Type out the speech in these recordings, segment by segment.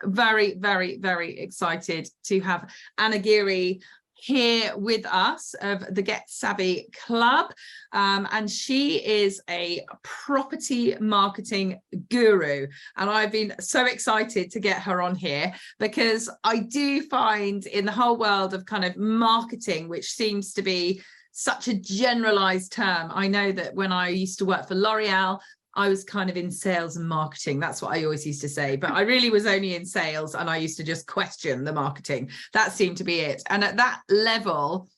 very, very, very excited to have Anna Geary here with us of the Get Savvy Club, and she is a property marketing guru, and I've been so excited to get her on here because I do find in the whole world of kind of marketing, which seems to be such a generalized term. I know that when I used to work for L'Oreal, I was kind of in sales and marketing. That's what I always used to say, but I really was only in sales, and I used to just question the marketing. That seemed to be it. And at that level,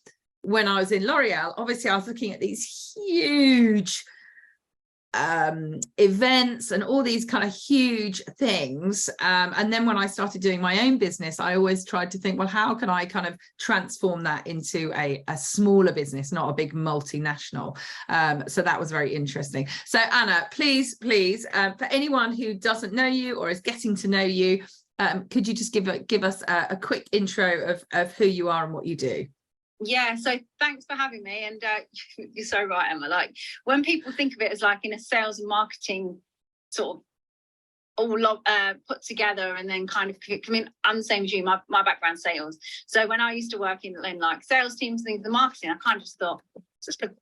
when I was in L'Oreal, obviously I was looking at these huge events and all these kind of huge things. And then when I started doing my own business, I always tried to think, well, how can I kind of transform that into a smaller business, not a big multinational? So that was very interesting. So Anna, please, for anyone who doesn't know you or is getting to know you, could you just give us a quick intro of who you are and what you do? Yeah, so thanks for having me. And you're so right, Emma. Like, when people think of it as like in a sales and marketing sort of all put together, and then kind of, I mean, I'm the same as you. My background's sales. So when I used to work in like sales teams, things, the marketing, I kind of just thought,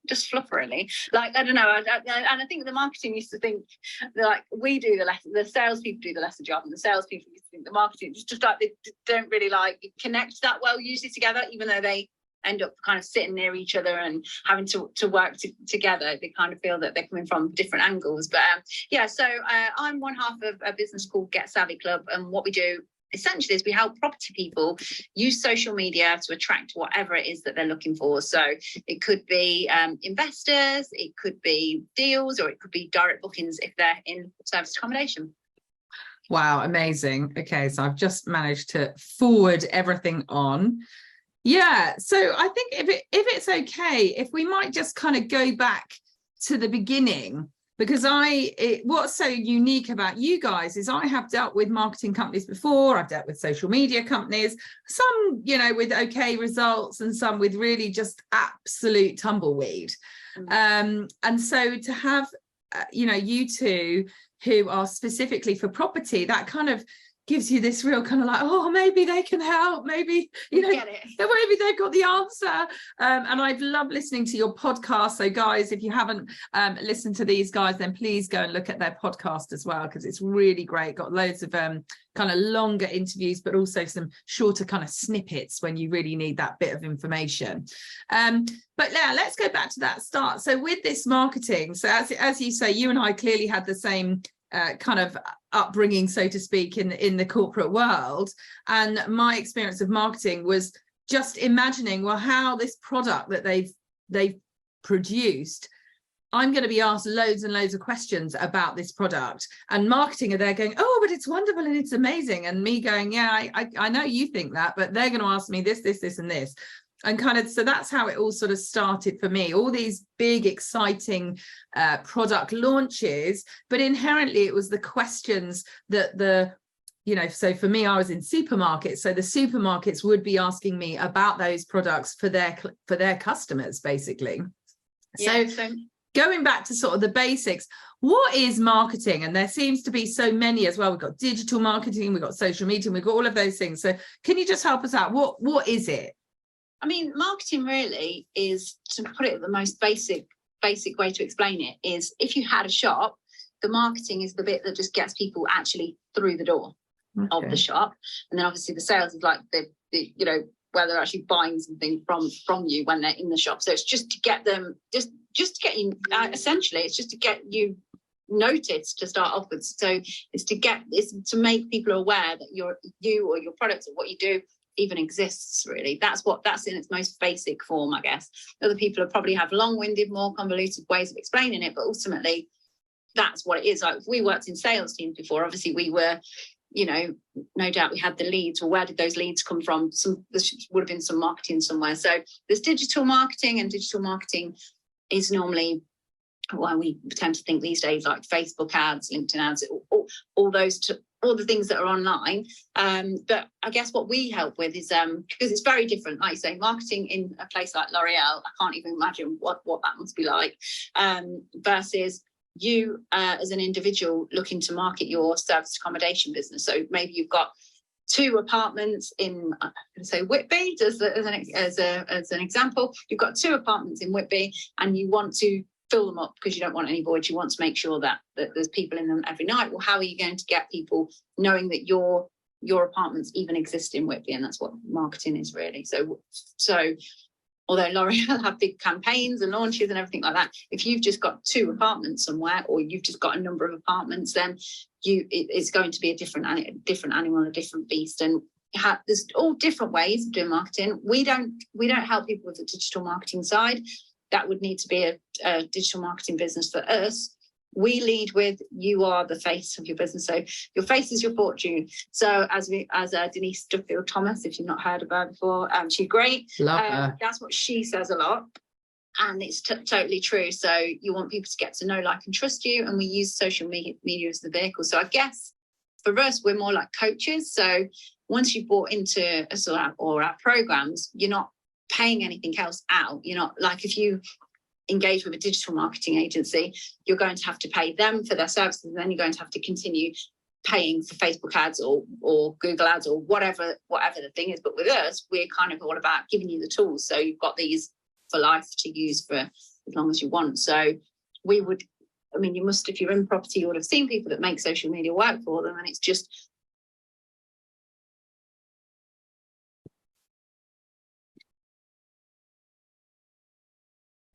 just fluff, really. Like, I don't know. And I think the marketing used to think like we do the salespeople do the lesser job, and the salespeople used to think the marketing, it's just like they don't really like connect that well usually together, even though they end up kind of sitting near each other and having to work together. They kind of feel that they're coming from different angles. But yeah, so I'm one half of a business called Get Savvy Club, and what we do essentially is we help property people use social media to attract whatever it is that they're looking for. So it could be investors, it could be deals, or it could be direct bookings if they're in service accommodation. Wow, amazing. Okay, so I've just managed to forward everything on. Yeah, so I think if it's okay, if we might just kind of go back to the beginning, because what's so unique about you guys is I have dealt with marketing companies before. I've dealt with social media companies, some, with okay results and some with really just absolute tumbleweed. And so to have, you two who are specifically for property, that kind of gives you this real kind of like, oh, maybe they can help, maybe maybe they've got the answer. And I've loved listening to your podcast. So guys, if you haven't listened to these guys, then please go and look at their podcast as well, because it's really great. Got loads of kind of longer interviews, but also some shorter kind of snippets when you really need that bit of information. But yeah, let's go back to that start. So with this marketing, so as you say, you and I clearly had the same kind of upbringing, so to speak, in the corporate world. And my experience of marketing was just imagining, well, how this product that they've produced, I'm going to be asked loads and loads of questions about this product, and marketing are there going, oh, but it's wonderful and it's amazing, and me going, yeah, I know you think that, but they're going to ask me this, and this. And kind of, so that's how it all sort of started for me, all these big, exciting product launches, but inherently it was the questions that so for me, I was in supermarkets. So the supermarkets would be asking me about those products for their customers, basically. Yeah, so going back to sort of the basics, what is marketing? And there seems to be so many as well. We've got digital marketing, we've got social media, we've got all of those things. So can you just help us out? What is it? I mean, marketing really is, to put it the most basic way to explain it, is if you had a shop, the marketing is the bit that just gets people actually through the door of the shop. And then obviously the sales is like the where they're actually buying something from you when they're in the shop. So it's just to get them, just to get you, essentially, it's just to get you noticed to start off with. So it's to make people aware that you or your products or what you do even exists, really. That's in its most basic form, I guess. Other people probably have long-winded, more convoluted ways of explaining it, but ultimately that's what it is. Like, if we worked in sales teams before, obviously we were, no doubt we had the leads. Well, where did those leads come from? There would have been some marketing somewhere. So there's digital marketing, and digital marketing is normally, well, we tend to think these days like Facebook ads, LinkedIn ads, all the things that are online. But I guess what we help with is, because it's very different, like you say, marketing in a place like L'Oreal, I can't even imagine what that must be like, versus you as an individual looking to market your service accommodation business. So maybe you've got 2 apartments in, I'm going to say Whitby, as an example. You've got 2 apartments in Whitby, and you want to fill them up because you don't want any voids. You want to make sure that there's people in them every night. Well, how are you going to get people knowing that your apartments even exist in Whitby? And that's what marketing is really. So although L'Oreal have big campaigns and launches and everything like that, if you've just got 2 apartments somewhere, or you've just got a number of apartments, then it's going to be a different animal, a different beast. And there's all different ways of doing marketing. We don't help people with the digital marketing side. That would need to be a digital marketing business for us. We lead with, you are the face of your business. So your face is your fortune. So as Denise Duffield Thomas, if you've not heard of her before, she's great. Love her. That's what she says a lot. And it's totally true. So you want people to get to know, like, and trust you. And we use social media as the vehicle. So I guess for us, we're more like coaches. So once you've bought into us or our programs, you're not paying anything else out. You're not, like, if you engage with a digital marketing agency, you're going to have to pay them for their services, and then you're going to have to continue paying for Facebook ads or Google ads or whatever the thing is. But with us, we're kind of all about giving you the tools. So you've got these for life to use for as long as you want. So we would, I mean, you must, if you're in property, you would have seen people that make social media work for them, and it's just,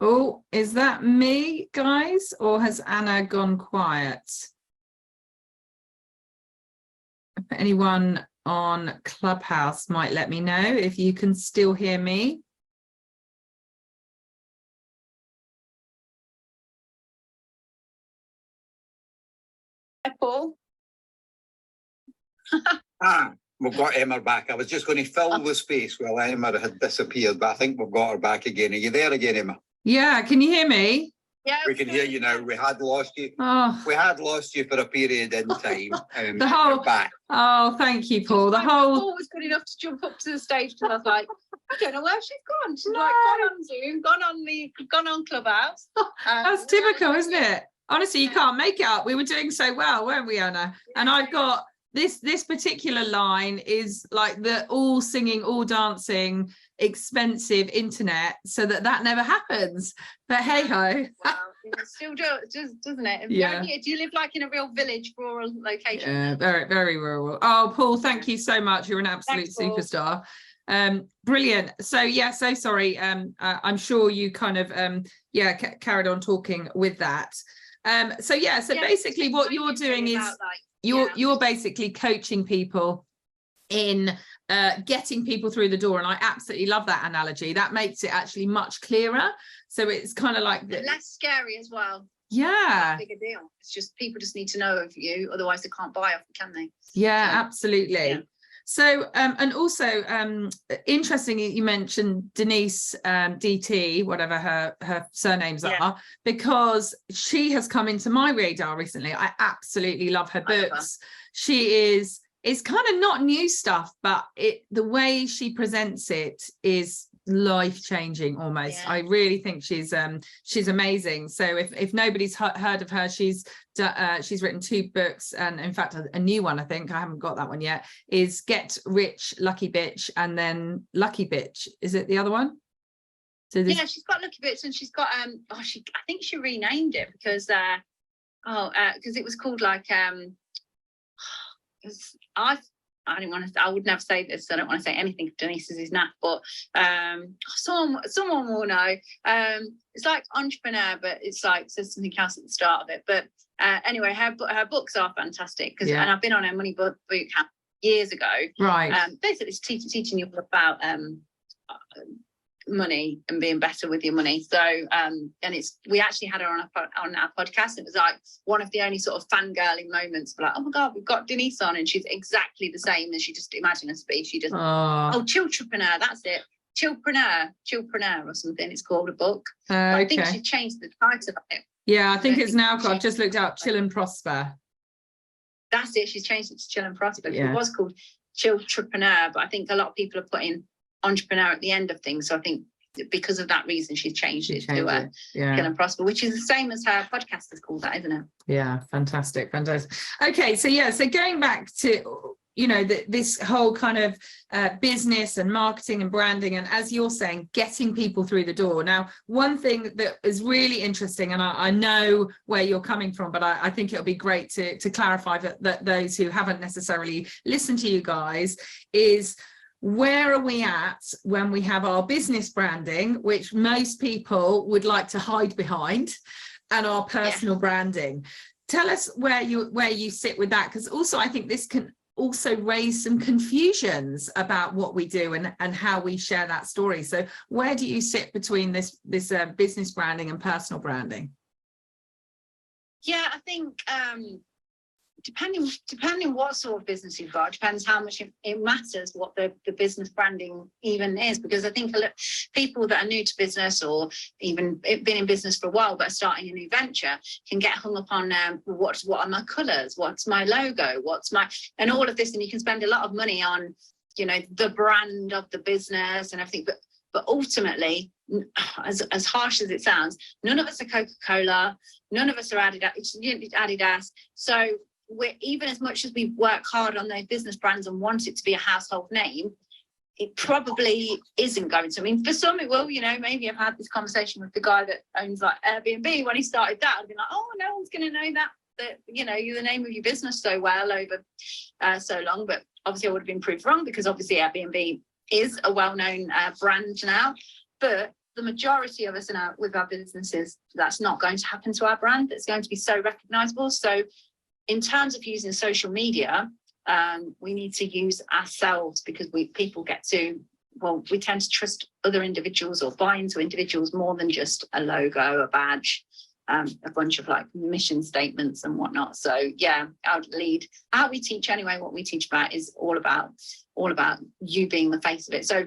Oh, is that me, guys, or has Anna gone quiet? If anyone on Clubhouse might let me know if you can still hear me. Paul. We've got Emma back. I was just going to fill the space while Emma had disappeared, but I think we've got her back again. Are you there again, Emma? Yeah, can you hear me? Yeah, we can hear you now. We had lost you. Oh, We had lost you for a period in time. the whole you're back. Oh, thank you, Paul. The whole Paul was good enough to jump up to the stage because I was like, I don't know where she's gone. She's like gone on Zoom, gone on Clubhouse. That's typical, isn't it? Honestly, you can't make it up. We were doing so well, weren't we, Anna? And I've got this particular line is like the all singing, all dancing, expensive internet, so that never happens. But hey ho. Wow, it still doesn't it? Yeah. Do you live like in a real village, rural location? Yeah, very, very rural. Oh, Paul, thank you so much. You're an absolute superstar. Brilliant. So yeah, so sorry. I'm sure you kind of carried on talking with that. So basically what you're doing is you're basically coaching people in getting people through the door, and I absolutely love that analogy. That makes it actually much clearer. So it's kind of like less scary as well. Yeah, big a deal. It's just people just need to know of you, otherwise they can't buy off you, can they? Yeah, absolutely. Yeah. So and also interestingly, you mentioned Denise DT, whatever her surnames are, because she has come into my radar recently. I absolutely love her books. It's kind of not new stuff, but the way she presents it is life-changing almost. I really think she's amazing. So if nobody's heard of her, she's written 2 books, and in fact a new one, I think I haven't got that one yet, is Get Rich Lucky Bitch, and then Lucky Bitch. Is it the other one? So she's got Lucky Bitch, and she's got I think she renamed it because it was called like I would never say this, so I don't want to say anything if Denise is naff, but someone will know. It's like entrepreneur, but it's like says something else at the start of it. But anyway, her books are fantastic and I've been on her money boot camp years ago. Right. Basically, it's teaching you about money and being better with your money. So we actually had her on our podcast. It was like one of the only sort of fangirling moments. We're like, oh my god, we've got Denise on, and she's exactly the same as she just imagined us to be. She just chilltrepreneur, that's it, chillpreneur or something. It's called a book. I think she changed the title of it. Yeah, I think it's now called, I've just looked up, Chill and Prosper. That's it. She's changed it to Chill and Prosper. It was called Chilltrepreneur, but I think a lot of people are putting entrepreneur at the end of things, so I think because of that reason, she's changed it to Kill and Prosper, which is the same as her podcast is called that, isn't it? Yeah, fantastic. Okay, so going back to, you know, this whole kind of business and marketing and branding, and as you're saying, getting people through the door. Now, one thing that is really interesting, and I know where you're coming from, but I think it'll be great to clarify that those who haven't necessarily listened to you guys, is where are we at when we have our business branding, which most people would like to hide behind, and our personal branding. Tell us where you sit with that, because also I think this can also raise some confusions about what we do and how we share that story. So where do you sit between this business branding and personal branding? Yeah, I think depending what sort of business you've got, depends how much it matters what the business branding even is, because I think people that are new to business, or even been in business for a while but are starting a new venture, can get hung up on what are my colours, what's my logo, and all of this, and you can spend a lot of money on, you know, the brand of the business and everything, but ultimately, as harsh as it sounds, none of us are Coca-Cola, none of us are Adidas. So we're, even as much as we work hard on those business brands and want it to be a household name, it probably isn't going to. I mean, for some it will, you know, maybe I've had this conversation with the guy that owns like Airbnb. When he started that, I'd be like, oh, no one's going to know that, you know, you're the name of your business so well over so long. But obviously I would have been proved wrong, because obviously Airbnb is a well-known brand now. But the majority of us with our businesses, that's not going to happen to our brand. It's going to be so recognizable. So in terms of using social media, we need to use ourselves, because people we tend to trust other individuals or buy into individuals more than just a logo, a badge, a bunch of like mission statements and whatnot. So yeah, I would lead. How we teach anyway, what we teach about is all about you being the face of it. So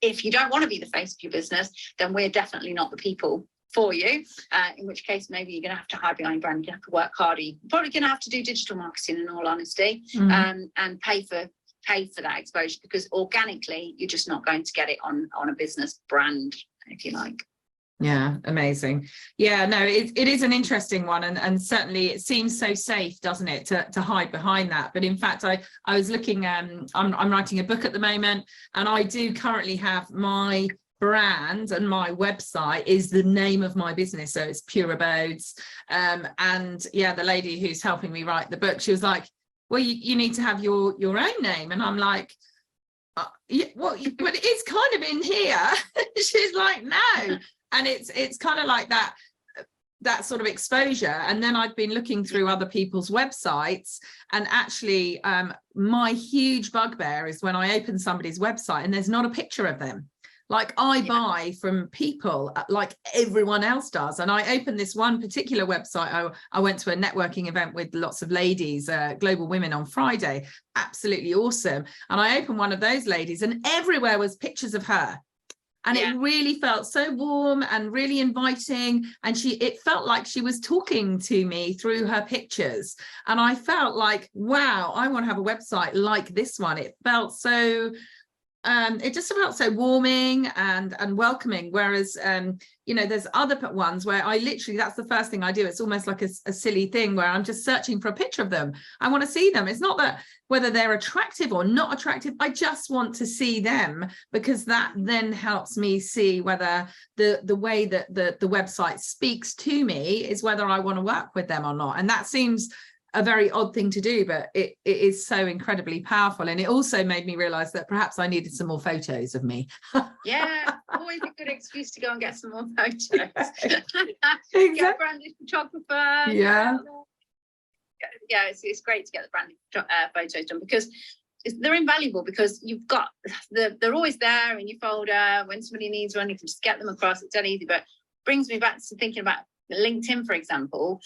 if you don't want to be the face of your business, then we're definitely not the people for you, in which case maybe you're going to have to hide behind brand. You have to work harder. You're probably going to have to do digital marketing, in all honesty, and pay for that exposure, because organically you're just not going to get it on a business brand, if you like. Yeah, amazing. Yeah, no, it is an interesting one, and certainly it seems so safe, doesn't it, to hide behind that. But in fact, I was looking, I'm writing a book at the moment, and I do currently have my brand, and my website is the name of my business, so it's Pure Abodes. And yeah, the lady who's helping me write the book, she was like, well, you need to have your own name. And I'm like, yeah, well, but it is kind of in here. She's like, no. And it's kind of like that sort of exposure. And then I've been looking through other people's websites, and actually my huge bugbear is when I open somebody's website and there's not a picture of them. Like I buy from people like everyone else does. And I opened this one particular website. I went to a networking event with lots of ladies, global women, on Friday. Absolutely awesome. And I opened one of those ladies, and everywhere was pictures of her. And it really felt so warm and really inviting. And it felt like she was talking to me through her pictures. And I felt like, wow, I want to have a website like this one. It felt so it just felt so warming and welcoming. Whereas, you know, there's other ones where I literally, that's the first thing I do. It's almost like a silly thing where I'm just searching for a picture of them. I want to see them. It's not that whether they're attractive or not attractive. I just want to see them, because that then helps me see whether the way that the website speaks to me is whether I want to work with them or not. And that seems a very odd thing to do, but it is so incredibly powerful. And it also made me realize that perhaps I needed some more photos of me. Yeah, always a good excuse to go and get some more photos. Exactly. Get a branded photographer. Yeah, it's great to get the branded photos done, because they're invaluable, because you've got they're always there in your folder. When somebody needs one, you can just get them across. It's that easy. But brings me back to thinking about LinkedIn, for example.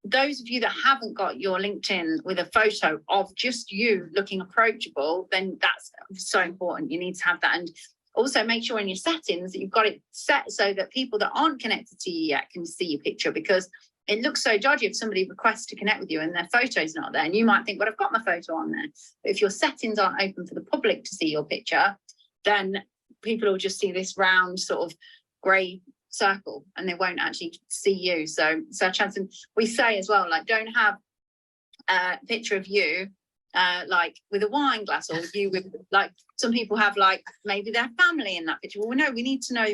Those of you that haven't got your LinkedIn with a photo of just you looking approachable, then that's so important. You need to have that. And also make sure in your settings that you've got it set so that people that aren't connected to you yet can see your picture, because it looks so dodgy if somebody requests to connect with you and their photo's not there. And you might think, well, I've got my photo on there. But if your settings aren't open for the public to see your picture, then people will just see this round sort of grey circle and they won't actually see you. So a chance. And we say as well, like, don't have a picture of you like with a wine glass, or you with, like, some people have like maybe their family in that picture. Well, no, we need to know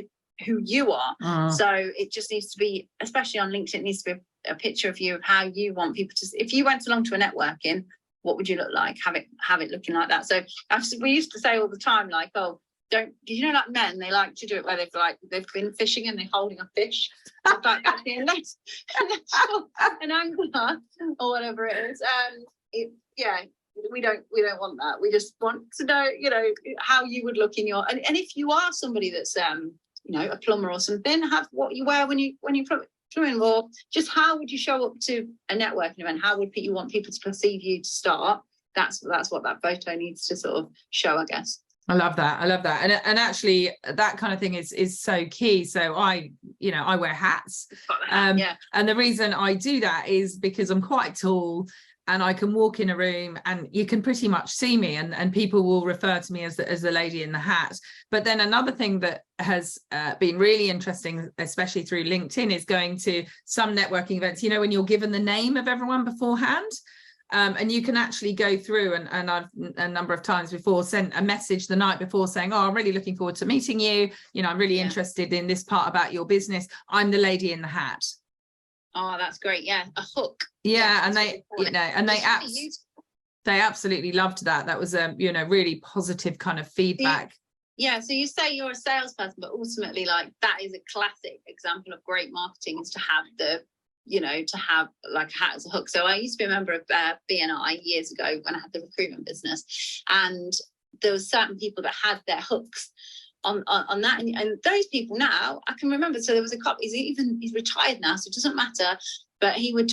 who you are. So it just needs to be, especially on LinkedIn, it needs to be a picture of you, of how you want people to, if you went along to a networking, what would you look like? Have it looking like that. So we used to say all the time, like, oh, don't, you know, like men, they like to do it where they've been fishing and they're holding a fish. It's like actually an angler or whatever it is. We don't want that. We just want to know, you know, how you would look in your, and if you are somebody that's you know, a plumber or something, have what you wear when you plumbing, or just how would you show up to a networking event? How would you want people to perceive you to start? That's what that photo needs to sort of show, I guess. I love that. And actually that kind of thing is so key. So I wear hats. Yeah. And the reason I do that is because I'm quite tall and I can walk in a room and you can pretty much see me, and people will refer to me as the lady in the hat. But then another thing that has been really interesting, especially through LinkedIn, is going to some networking events, you know, when you're given the name of everyone beforehand. And you can actually go through, and I've a number of times before sent a message the night before saying, oh, I'm really looking forward to meeting you. You know, I'm really interested in this part about your business. I'm the lady in the hat. Oh, that's great. Yeah, a hook. Yeah, and they, you know, and they absolutely loved that. That was you know, really positive kind of feedback. Yeah, so you say you're a salesperson, but ultimately, like, that is a classic example of great marketing, is to have to have like a hat as a hook. So I used to be a member of BNI years ago when I had the recruitment business, and there was certain people that had their hooks on that, and those people now I can remember. So there was a couple, he's retired now, so it doesn't matter, but he would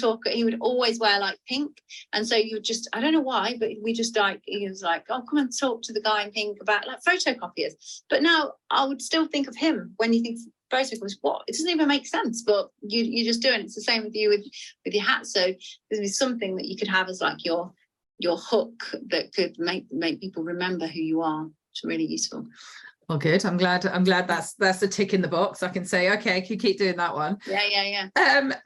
always wear like pink, and so you would just, I don't know why, but we just, like, he was like, oh, come and talk to the guy in pink about like photocopiers. But now I would still think of him when you think photocopiers. What, it doesn't even make sense, but you just do it. It's the same with you with your hat. So there's something that you could have as like your hook that could make people remember who you are. It's really useful. Well, good. I'm glad that's a tick in the box. I can say, okay, I can keep doing that one. Yeah.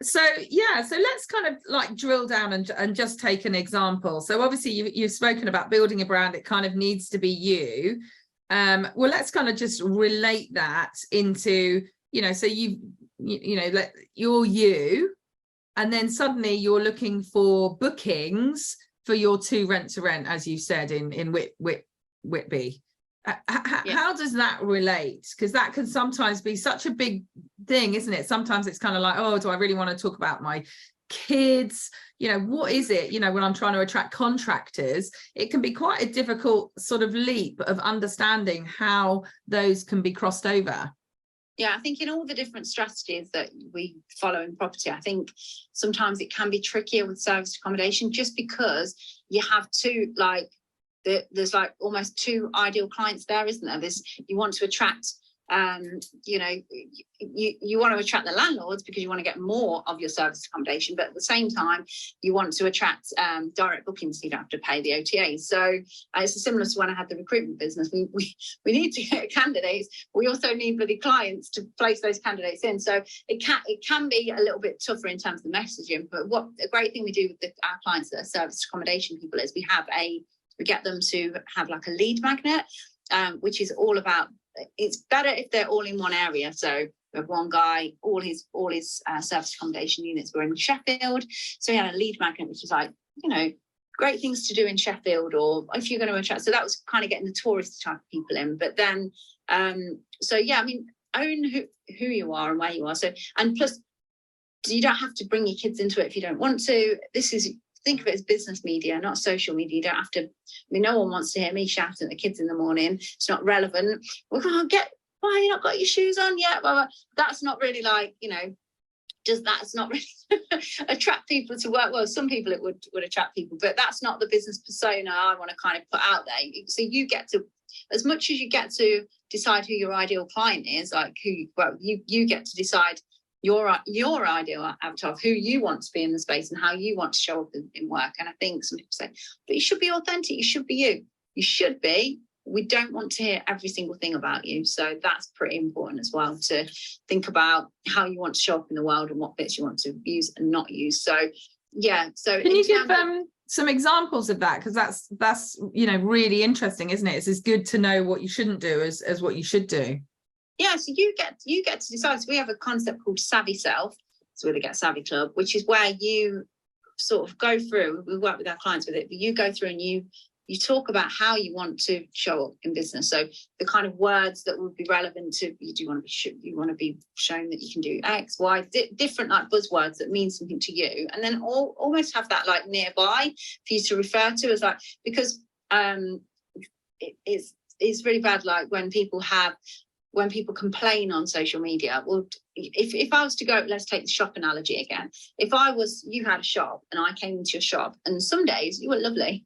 So let's kind of like drill down and just take an example. So obviously you've spoken about building a brand. It kind of needs to be you. Well, let's kind of just relate that into, you know, so you're you, and then suddenly you're looking for bookings for your 2 rent-to-rent, as you said, in Whitby. How does that relate? Because that can sometimes be such a big thing, isn't it? Sometimes it's kind of like, oh, do I really want to talk about my kids? You know, what is it? You know, when I'm trying to attract contractors, it can be quite a difficult sort of leap of understanding how those can be crossed over. Yeah, I think in all the different strategies that we follow in property, I think sometimes it can be trickier with serviced accommodation, just because you have to, like, there's like almost 2 ideal clients there, isn't there? You want to attract, you want to attract the landlords because you want to get more of your serviced accommodation, but at the same time you want to attract direct bookings, so you don't have to pay the OTAs. So it's similar to when I had the recruitment business. We need to get candidates. We also need for the clients to place those candidates in. So it can be a little bit tougher in terms of the messaging. But what a great thing we do with our clients that are serviced accommodation people is we get them to have like a lead magnet, which is all about, it's better if they're all in one area. So we have one guy, all his service accommodation units were in Sheffield. So he had a lead magnet, which is like, you know, great things to do in Sheffield, or if you're going to attract. So that was kind of getting the tourist type of people in. But then, so yeah, I mean, own who you are and where you are. So, and plus, you don't have to bring your kids into it if you don't want to. Think of it as business media, not social media. You don't have to, I mean, no one wants to hear me shouting at the kids in the morning. It's not relevant. Well, why you not got your shoes on yet? Well, that's not really like, you know, that's not really attract people to work. Well, some people it would attract people, but that's not the business persona I want to kind of put out there. So you get to, as much as you get to decide who your ideal client is, like you get to decide your ideal avatar of who you want to be in the space and how you want to show up in work. And I think some people say, but you should be authentic. You should be you. You should be, we don't want to hear every single thing about you. So that's pretty important as well, to think about how you want to show up in the world and what bits you want to use and not use. So yeah. So can you give some examples of that? Because that's really interesting, isn't it? It's as good to know what you shouldn't do as what you should do. Yeah, so you get to decide. So we have a concept called Savvy Self. So we Get Savvy Club, which is where you sort of go through. We work with our clients with it, but you go through and you talk about how you want to show up in business. So the kind of words that would be relevant to you. Do you want to be shown that you can do X, Y, different like buzzwords that mean something to you, and then almost have that like nearby for you to refer to as like, because it's really bad, like when people complain on social media. Well, if I was to go, let's take the shop analogy again. If you had a shop and I came into your shop, and some days you were lovely,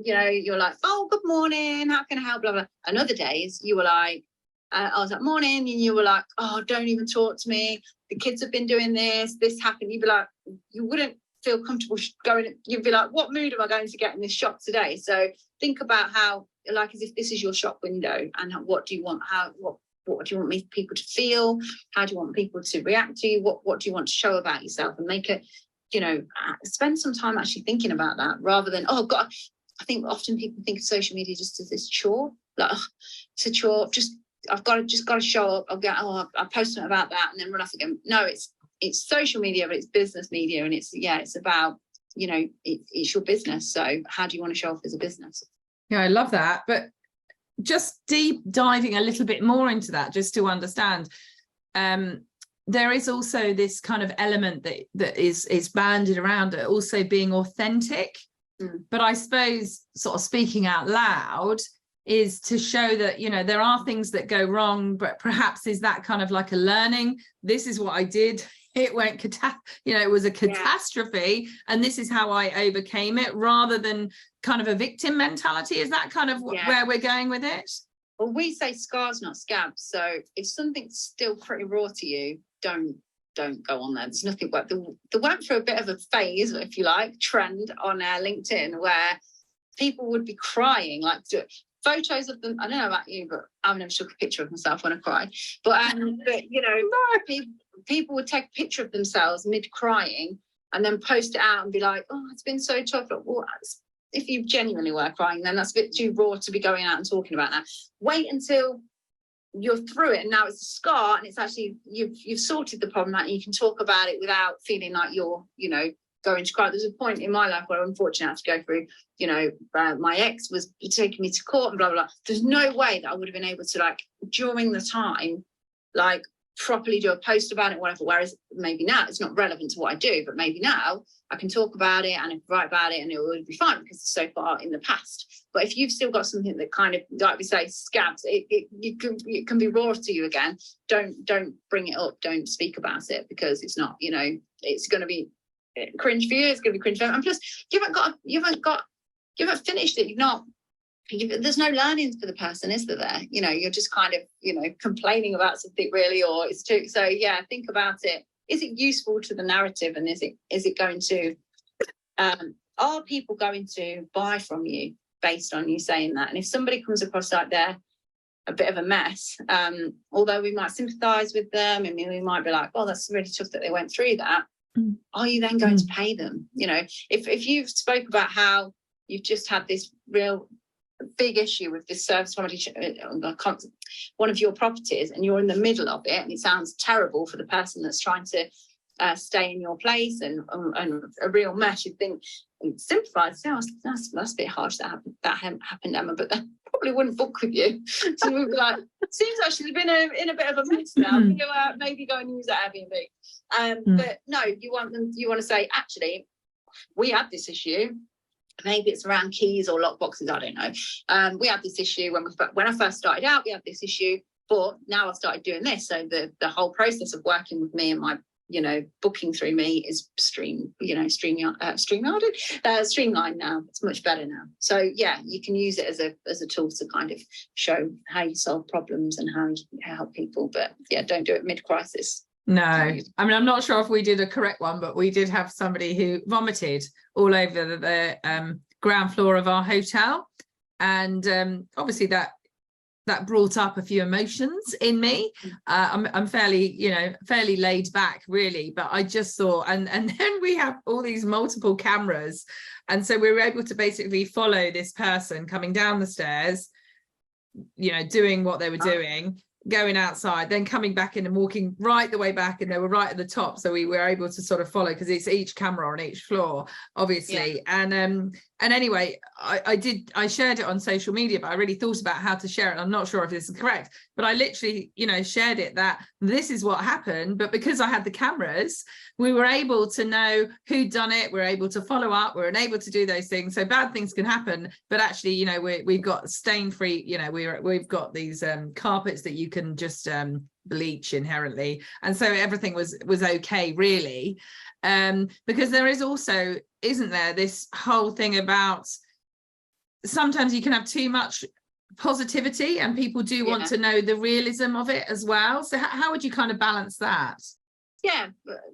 you're like, oh, good morning, how can I help, blah, blah. And other days you were like, I was like, morning, and you were like, oh, don't even talk to me. The kids have been doing this happened. You'd be like, you wouldn't feel comfortable going. You'd be like, what mood am I going to get in this shop today? So think about how, like, as if this is your shop window, and what do you want? What do you want people to feel? How do you want people to react to you? What do you want to show about yourself? And make it, spend some time actually thinking about that, rather than, oh God, I think often people think of social media just as this chore. Like, oh, it's a chore. I've got to show up. I'll post something about that and then run off again. No, it's social media, but it's business media, and it's about, it's your business. So how do you want to show up as a business? Yeah, I love that. But just deep diving a little bit more into that, just to understand, there is also this kind of element that is banded around it, also being authentic. But I suppose sort of speaking out loud is to show that, there are things that go wrong, but perhaps is that kind of like a learning. This is what I did. It went, it was a catastrophe, and this is how I overcame it, rather than kind of a victim mentality. Is that kind of where we're going with it? Well, we say scars, not scabs. So if something's still pretty raw to you, don't go on there. There's nothing but they went through a bit of a phase, if you like, trend on LinkedIn, where people would be crying, like photos of them. I don't know about you, but I've never took a picture of myself when I cry. But people would take a picture of themselves mid crying and then post it out and be like, oh, it's been so tough. Well, if you genuinely were crying, then that's a bit too raw to be going out and talking about that. Wait until you're through it, and now it's a scar, and it's actually you've sorted the problem out, and you can talk about it without feeling like you're going to cry. There's a point in my life where I'm unfortunate I had to go through, my ex was taking me to court and blah, blah, blah. There's no way that I would have been able to, like, during the time, like, properly do a post about it, whatever. Whereas maybe now it's not relevant to what I do, but maybe now I can talk about it and I can write about it and it will be fine because it's so far in the past. But if you've still got something that kind of, like we say, scabs, it can be raw to you again. Don't bring it up. Don't speak about it, because it's not, it's going to be cringe for you. It's going to be cringe for them. And plus, you haven't finished it. There's no learnings for the person, is there? You're just kind of, complaining about something really, or it's too. So yeah, think about it. Is it useful to the narrative, and is it going to? Are people going to buy from you based on you saying that? And if somebody comes across like they're a bit of a mess, although we might sympathise with them, and we might be like, oh, that's really tough that they went through that. Are you then going to pay them? If you've spoke about how you've just had this real big issue with this service property, one of your properties, and you're in the middle of it, and it sounds terrible for the person that's trying to stay in your place, and a real mess, you'd think, sympathise. That's a bit harsh that happened, Emma, but they probably wouldn't book with you. So we'd be like, seems like she's been in a bit of a mess now. Maybe go and use that Airbnb. But no, you want to say, actually, we had this issue. Maybe it's around keys or lock boxes, I don't know. We had this issue when I first started out. We had this issue, but now I've started doing this. So the whole process of working with me and my, booking through me is streamlined now. It's much better now. So yeah, you can use it as a tool to kind of show how you solve problems and how you help people. But yeah, don't do it mid-crisis. No, I mean, I'm not sure if we did a correct one, but we did have somebody who vomited all over the ground floor of our hotel. And obviously that brought up a few emotions in me. I'm fairly, fairly laid back really, but I just thought, and then we have all these multiple cameras. And so we were able to basically follow this person coming down the stairs, doing what they were doing, going outside, then coming back in and walking right the way back, and they were right at the top, so we were able to sort of follow, because it's each camera on each floor, obviously. And anyway, I shared it on social media, but I really thought about how to share it. I'm not sure if this is correct, but I literally shared it that this is what happened, but because I had the cameras, we were able to know who'd done it, we're able to follow up, we're able to do those things. So bad things can happen, but actually we've got stain free, we've got these carpets that you can just bleach inherently, and so everything was okay really. Because there is also, isn't there, this whole thing about sometimes you can have too much positivity and people do want to know the realism of it as well. So how would you kind of balance that? Yeah,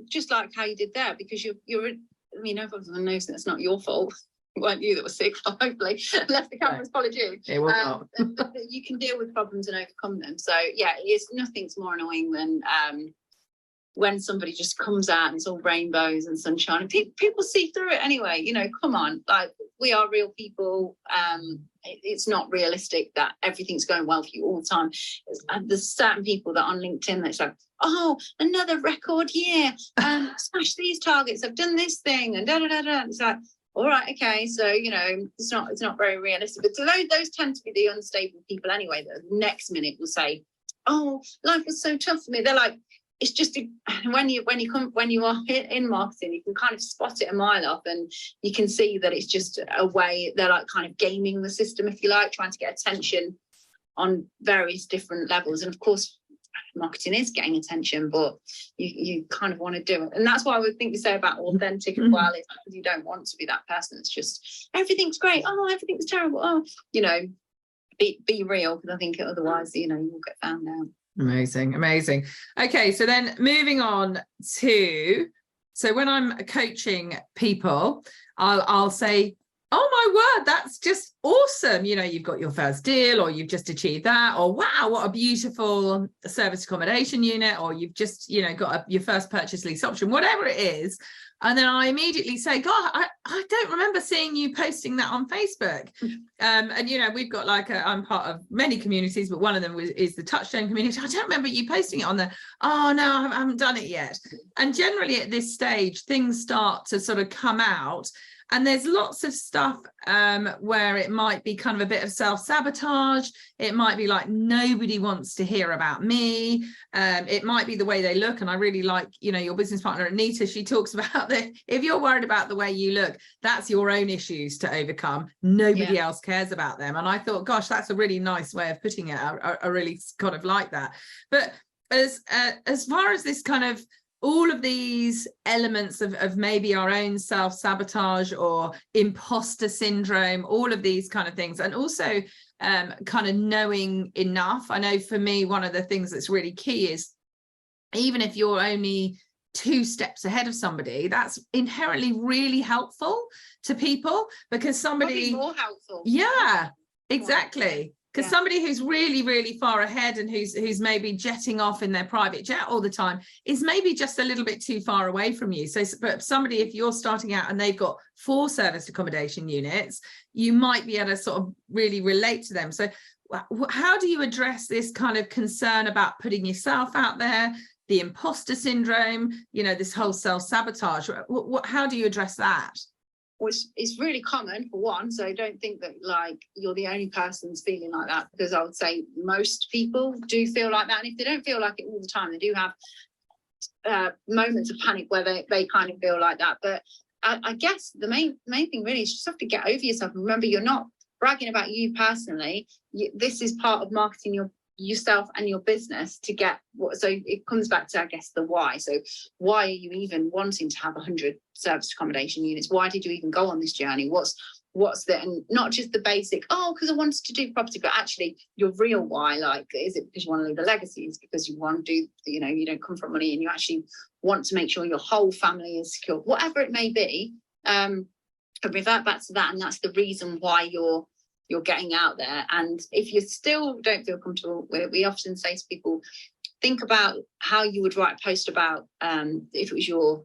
just like how you did there, because you're I mean, everyone knows that's not your fault. It weren't you that was sick, hopefully, unless the cameras followed you. It was not. But you can deal with problems and overcome them. So yeah, nothing's more annoying than when somebody just comes out and it's all rainbows and sunshine. People see through it anyway. Come on, like, we are real people. It's not realistic that everything's going well for you all the time. There's certain people that on LinkedIn that's like, oh, another record year, smash these targets, I've done this thing, and da da da da. It's like, all right, okay, so it's not very realistic. But so those tend to be the unstable people anyway. The next minute will say, oh, life was so tough for me. They're like, it's just when you are in marketing, you can kind of spot it a mile off, and you can see that it's just a way they're like kind of gaming the system, if you like, trying to get attention on various different levels. And of course, marketing is getting attention, but you kind of want to do it. And that's why I would think you say about authentic as well, is because you don't want to be that person that's just everything's great, oh, everything's terrible, oh, be real, because I think otherwise you will get found out. Amazing. Okay, so then moving on to, so when I'm coaching people, I'll say, oh my word, that's just awesome, you've got your first deal, or you've just achieved that, or wow, what a beautiful service accommodation unit, or you've just got your first purchase lease option, whatever it is. And then I immediately say, God, I don't remember seeing you posting that on Facebook. And we've got I'm part of many communities, but one of them is the Touchstone community. I don't remember you posting it on there. Oh no, I haven't done it yet. And generally at this stage, things start to sort of come out. And there's lots of stuff where it might be kind of a bit of self-sabotage. It might be like, nobody wants to hear about me. It might be the way they look. And I really like, your business partner, Anita, she talks about that. If you're worried about the way you look, that's your own issues to overcome. Nobody else cares about them. And I thought, gosh, that's a really nice way of putting it. I really kind of like that. But as far as this kind of, all of these elements of maybe our own self-sabotage or imposter syndrome, all of these kind of things, and also kind of knowing enough. I know for me, one of the things that's really key is, even if you're only 2 steps ahead of somebody, that's inherently really helpful to people, because somebody more helpful. Yeah, exactly. Because somebody who's really, really far ahead and who's maybe jetting off in their private jet all the time is maybe just a little bit too far away from you. So, but somebody, if you're starting out and they've got 4 service accommodation units, you might be able to sort of really relate to them. So how do you address this kind of concern about putting yourself out there, the imposter syndrome, this whole self-sabotage? How do you address that? Which is really common, for one, so I don't think that you're the only person who's feeling like that, because I would say most people do feel like that. And if they don't feel like it all the time, they do have moments of panic where they kind of feel like that. But I guess the main thing really is you just have to get over yourself. And remember, you're not bragging about you personally. This is part of marketing yourself and your business to get so it comes back to, I guess, the why. So why are you even wanting to have 100 service accommodation units? Why did you even go on this journey? What's the, and not just the basic, because I wanted to do property, but actually your real why. Is it because you want to leave a legacy? Is it because you want to do, you don't come from money and you actually want to make sure your whole family is secure? Whatever it may be, revert back to that, and that's the reason why you're you're getting out there. And if you still don't feel comfortable with it, we often say to people, think about how you would write a post about if it was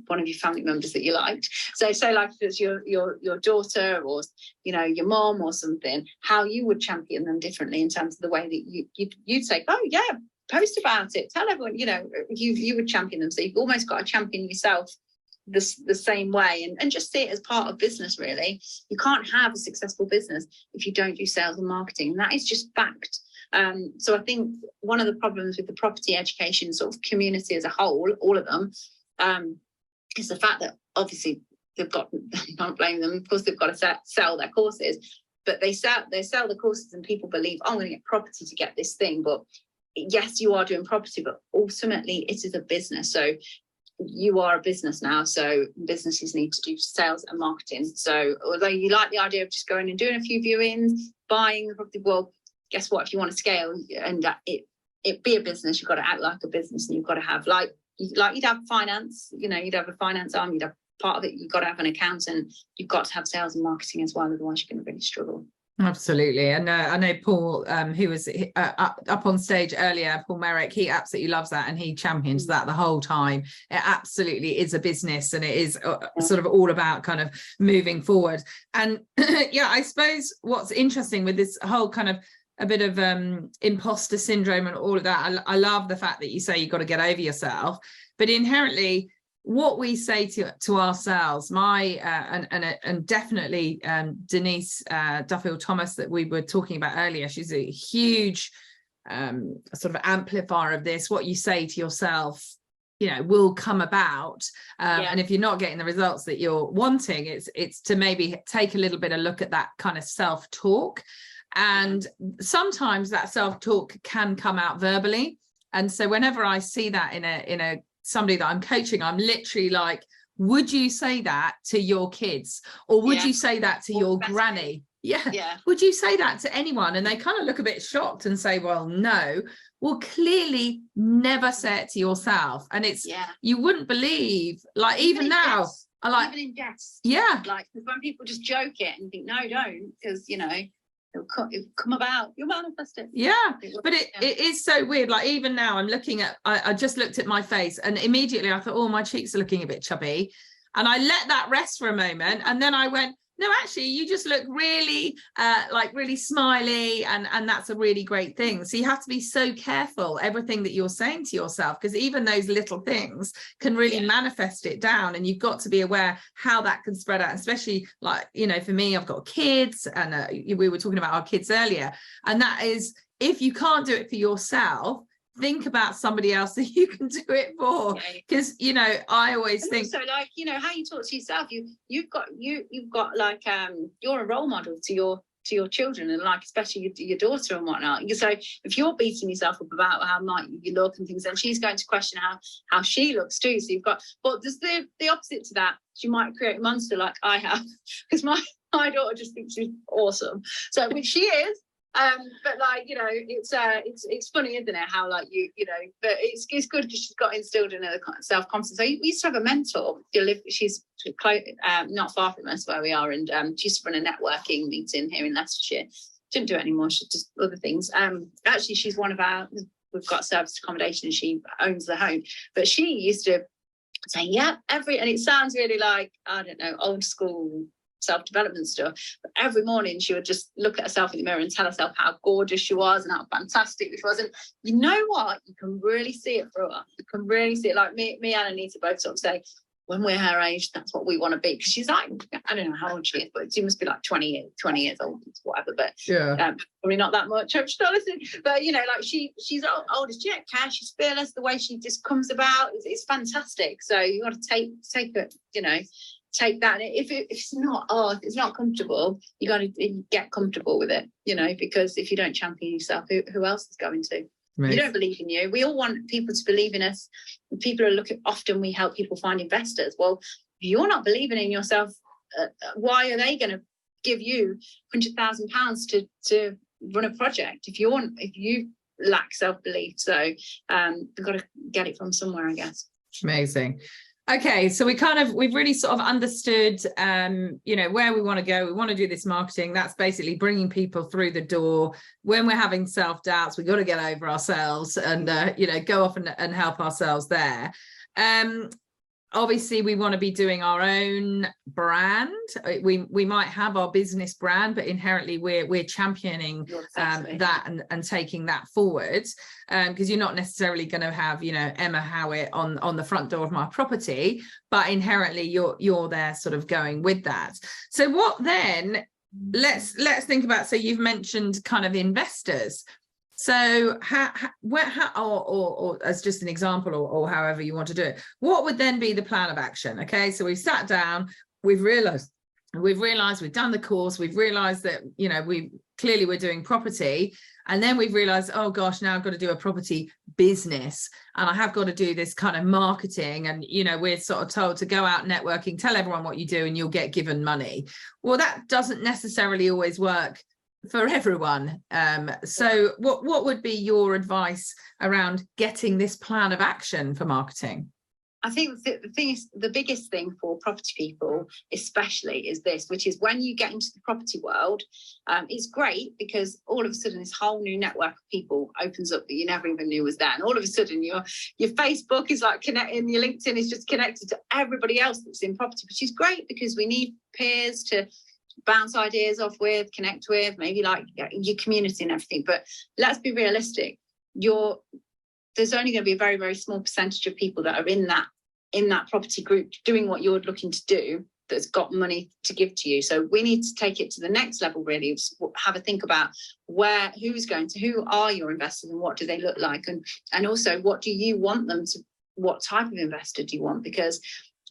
one of your family members that you liked. So like if it's your daughter or your mom or something, how you would champion them differently in terms of the way that you'd say, oh yeah, post about it, tell everyone, you would champion them. So you've almost got to champion yourself the same way, and just see it as part of business. Really, you can't have a successful business if you don't do sales and marketing, and that is just fact. So I think one of the problems with the property education sort of community as a whole, all of them, is the fact that obviously they've got, you can't blame them, of course they've got to sell their courses, but they sell the courses and people believe, oh, I'm going to get property to get this thing. But yes, you are doing property, but ultimately it is a business. So you are a business now, so businesses need to do sales and marketing. So although you like the idea of just going and doing a few viewings, buying the property, well, guess what? If you want to scale and it be a business, you've got to act like a business, and you've got to have like you'd have finance, you'd have a finance arm, you'd have part of it, you've got to have an accountant, you've got to have sales and marketing as well, otherwise you're going to really struggle. Absolutely. And I know Paul, who was up on stage earlier, Paul Merrick, he absolutely loves that, and he champions that the whole time. It absolutely is a business, and it is sort of all about kind of moving forward. And yeah, I suppose what's interesting with this whole kind of a bit of imposter syndrome and all of that, I love the fact that you say you've got to get over yourself, but inherently what we say to ourselves, and definitely Denise Duffield Thomas that we were talking about earlier, she's a huge sort of amplifier of this. What you say to yourself, will come about, and if you're not getting the results that you're wanting, it's to maybe take a little bit of look at that kind of self-talk. And sometimes that self-talk can come out verbally, and so whenever I see that in a somebody that I'm coaching, I'm literally like, would you say that to your kids, or would you say that to your granny? Yeah. Would you say that to anyone? And they kind of look a bit shocked and say, well, no. Well, clearly never say it to yourself. And it's you wouldn't believe, like even now I like even in jest, like when people just joke it and think, no, don't, because it'll come about, you'll manifest it. But it is so weird. Like even now I'm looking at, I just looked at my face and immediately I thought, oh, my cheeks are looking a bit chubby, and I let that rest for a moment, and then I went, no, actually you just look really really smiley, and that's a really great thing. So you have to be so careful everything that you're saying to yourself, because even those little things can really manifest it down, and you've got to be aware how that can spread out, especially like for me, I've got kids, and we were talking about our kids earlier, and that is, if you can't do it for yourself, think about somebody else that you can do it for, because I always think so, like how you talk to yourself, you've got like you're a role model to your children, and like especially your daughter and whatnot. So if you're beating yourself up about how might you look and things, then she's going to question how she looks too. So you've got, but there's the opposite to that. She might create a monster like I have, because my daughter just thinks she's awesome, so which she is. But like it's funny, isn't it, how like but it's good because she's got instilled in her self-confidence. So we used to have a mentor. She's not far from us where we are, and she used to run a networking meeting here in Leicestershire. She didn't do it anymore, she just other things. Actually she's one of we've got serviced accommodation and she owns the home, but she used to say and it sounds really like, I don't know, old school self-development stuff, but every morning she would just look at herself in the mirror and tell herself how gorgeous she was and how fantastic she was. And you know what, you can really see it through her. You can really see it. Like me and Anita both sort of say, when we're her age, that's what we want to be, because she's like, I don't know how old she is, but she must be like 20 years old, whatever, but probably not that much. I'm not listening, but like she's old as jet cash. She's fearless. The way she just comes about is fantastic. So you got to take it, take that. And if it's not comfortable, you got to get comfortable with it, because if you don't champion yourself, who else is going to? Right. You don't believe in you. We all want people to believe in us. People are looking, often we help people find investors. Well, if you're not believing in yourself, why are they going to give you £100,000 to run a project if you lack self-belief? So we've got to get it from somewhere, I guess. Amazing. Okay, so we've really sort of understood, where we want to go. We want to do this marketing. That's basically bringing people through the door. When we're having self-doubts, we've got to get over ourselves and, go off and help ourselves there. Obviously, we want to be doing our own brand. We might have our business brand, but inherently we're championing that and taking that forward, because you're not necessarily going to have Emma Howitt on the front door of my property, but inherently you're there sort of going with that. So what then? Let's think about. So you've mentioned kind of investors. So or as just an example, or however you want to do it, what would then be the plan of action? Okay, so we've sat down, we've realized we've done the course, we've realized that we're doing property, and then we've realized, oh gosh, now I've got to do a property business, and I have got to do this kind of marketing, and we're sort of told to go out networking, tell everyone what you do and you'll get given money. Well, that doesn't necessarily always work for everyone. So what would be your advice around getting this plan of action for marketing? I think the biggest thing for property people especially is this, which is when you get into the property world, it's great because all of a sudden this whole new network of people opens up that you never even knew was there, and all of a sudden your Facebook is like connecting, your LinkedIn is just connected to everybody else that's in property, which is great because we need peers to bounce ideas off with, connect with, maybe like your community and everything. But let's be realistic. There's only going to be a very, very small percentage of people that are in that property group doing what you're looking to do that's got money to give to you. So we need to take it to the next level, really. Have a think about who are your investors and what do they look like? And also, what do you want them to, what type of investor do you want? Because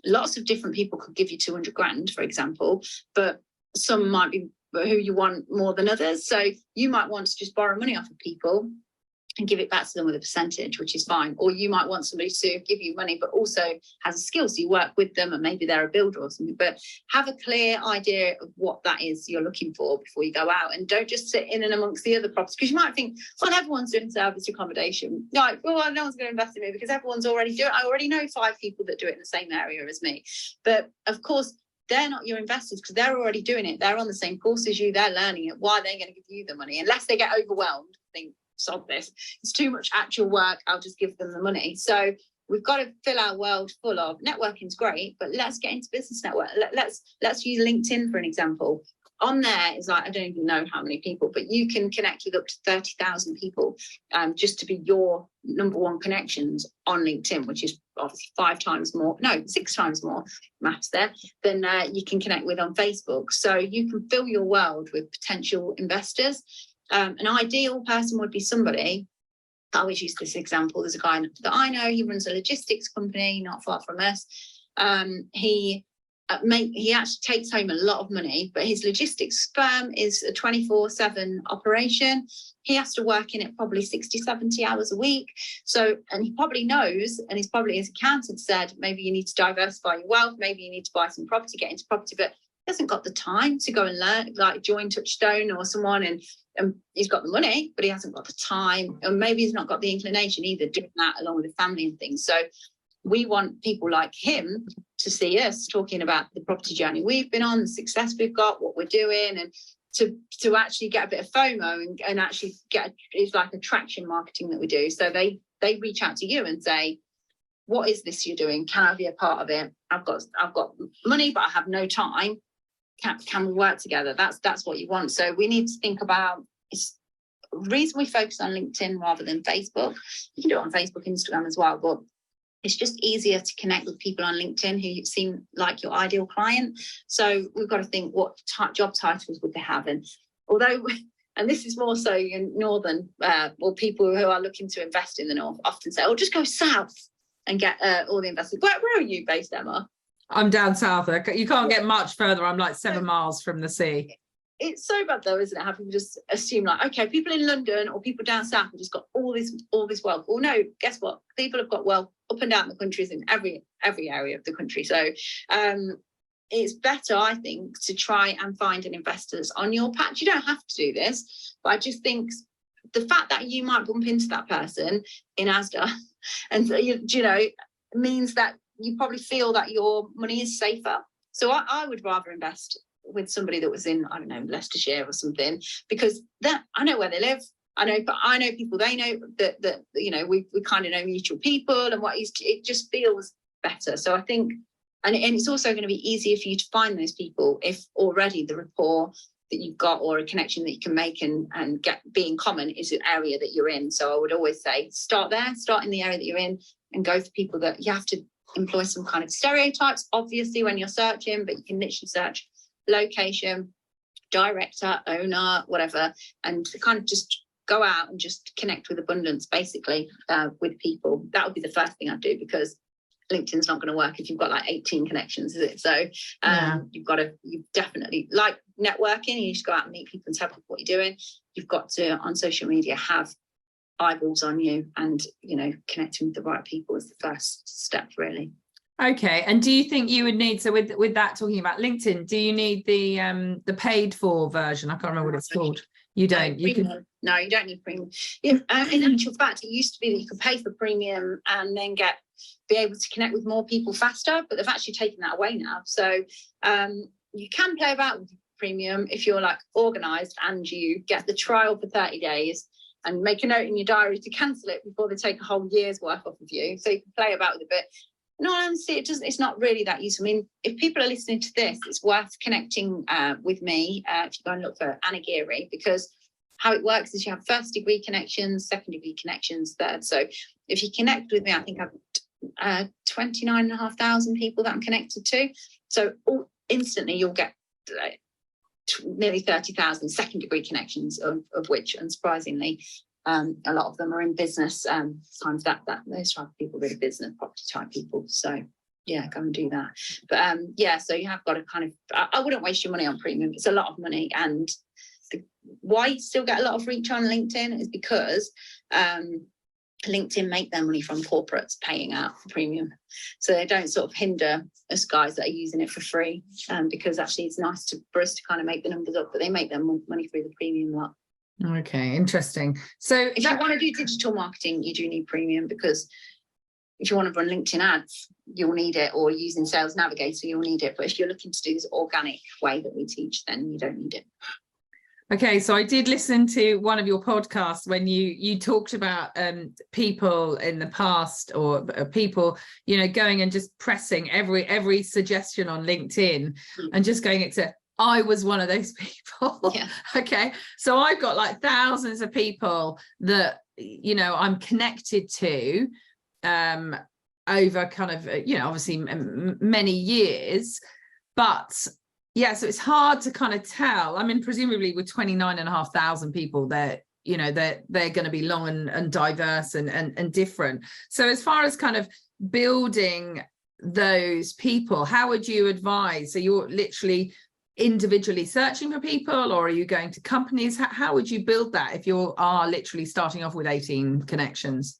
lots of different people could give you 200 grand, for example, but some might be who you want more than others. So you might want to just borrow money off of people and give it back to them with a percentage, which is fine. Or you might want somebody to give you money, but also has a skill. So you work with them and maybe they're a builder or something, but have a clear idea of what that is you're looking for before you go out. And don't just sit in and amongst the other properties, because you might think, well, everyone's doing service accommodation. Like, well, no one's going to invest in me because everyone's already doing it. I already know 5 people that do it in the same area as me. But of course, they're not your investors because they're already doing it. They're on the same course as you. They're learning it. Why are they going to give you the money? Unless they get overwhelmed, think, sod this. It's too much actual work. I'll just give them the money. So we've got to fill our world full of networking's great, but let's get into business network. Let's use LinkedIn for an example. On there is like, I don't even know how many people, but you can connect with up to 30,000 people just to be your number one connections on LinkedIn, which is obviously 6 times more maths there than you can connect with on Facebook. So you can fill your world with potential investors. An ideal person would be somebody, I always use this example. There's a guy that I know, he runs a logistics company not far from us. He actually takes home a lot of money, but his logistics firm is a 24/7 operation. He has to work in it probably 60, 70 hours a week. So, and he probably knows, and he's probably, his accountant said, maybe you need to diversify your wealth, maybe you need to buy some property, get into property, but he hasn't got the time to go and learn, like join Touchstone or someone, and he's got the money, but he hasn't got the time, and maybe he's not got the inclination either, doing that along with the family and things. So we want people like him to see us talking about the property journey we've been on, the success we've got, what we're doing, and to actually get a bit of FOMO and actually it's like attraction marketing that we do. So they reach out to you and say, what is this you're doing? Can I be a part of it? I've got money, but I have no time. Can we work together? That's what you want. So we need to think about, it's the reason we focus on LinkedIn rather than Facebook. You can do it on Facebook, Instagram as well, but it's just easier to connect with people on LinkedIn who seem like your ideal client. So we've got to think, what job titles would they have? And although, and this is more so in northern, or people who are looking to invest in the north often say, oh, just go south and get all the investors. Where are you based, Emma? I'm down south. You can't get much further. I'm like 7 miles from the sea. It's so bad though, isn't it? How people just assume like, okay, people in London or people down south have just got all this wealth. Well, no, guess what? People have got wealth up and down the countries in every area of the country. So it's better, I think, to try and find an investors on your patch. You don't have to do this, but I just think the fact that you might bump into that person in Asda and means that you probably feel that your money is safer. So I would rather invest with somebody that was in, I don't know, Leicestershire or something, because that I know where they live. I know people they know that you know, we kind of know mutual people, and it just feels better. So I think, and it's also going to be easier for you to find those people if already the rapport that you've got or a connection that you can make and be in common is an area that you're in. So I would always say start in the area that you're in, and go for people that you have to employ some kind of stereotypes, obviously, when you're searching, but you can literally search location, director, owner, whatever, and kind of just go out and just connect with abundance, basically, with people. That would be the first thing I'd do, because LinkedIn's not going to work if you've got like 18 connections, is it? So you definitely, like networking, you just go out and meet people and tell people what you're doing. You've got to, on social media, have eyeballs on you, and, you know, connecting with the right people is the first step, really. Okay. And do you think you would need, so with that, talking about LinkedIn, do you need the paid for version? I can't remember what it's called. You don't. No, you don't need premium. In actual fact, it used to be that you could pay for premium and then be able to connect with more people faster, but they've actually taken that away now. So you can play about with premium if you're like organised and you get the trial for 30 days and make a note in your diary to cancel it before they take a whole year's worth off of you. So you can play about with it a bit. No, honestly, it's not really that useful. I mean, if people are listening to this, it's worth connecting with me if you go and look for Anna Geary, because how it works is you have first degree connections, second degree connections, third. So if you connect with me, I think I've 29,500 people that I'm connected to. So instantly you'll get nearly 30,000 second degree connections, of which, unsurprisingly, a lot of them are in business. Sometimes those type of people are really business property type people. So yeah, go and do that. But so you have got to kind of, I wouldn't waste your money on premium. It's a lot of money, and why you still get a lot of reach on LinkedIn is because LinkedIn make their money from corporates paying out for premium. So they don't sort of hinder us guys that are using it for free, because actually it's nice for us to kind of make the numbers up, but they make their money through the premium lot. Okay, interesting. So if you want to do digital marketing, you do need premium, because if you want to run LinkedIn ads, you'll need it, or using Sales Navigator, you'll need it. But if you're looking to do this organic way that we teach, then you don't need it. Okay, so I did listen to one of your podcasts when you talked about people in the past, or people, you know, going and just pressing every suggestion on LinkedIn and just going into, I was one of those people. Yeah. Okay, so I've got like thousands of people that, you know, I'm connected to over kind of, you know, obviously many years, but yeah, so it's hard to kind of tell. I mean, presumably with 29,500 people, they're going to be long and diverse and different. So as far as kind of building those people, how would you advise? So you're literally individually searching for people, or are you going to companies? How would you build that if you are literally starting off with 18 connections?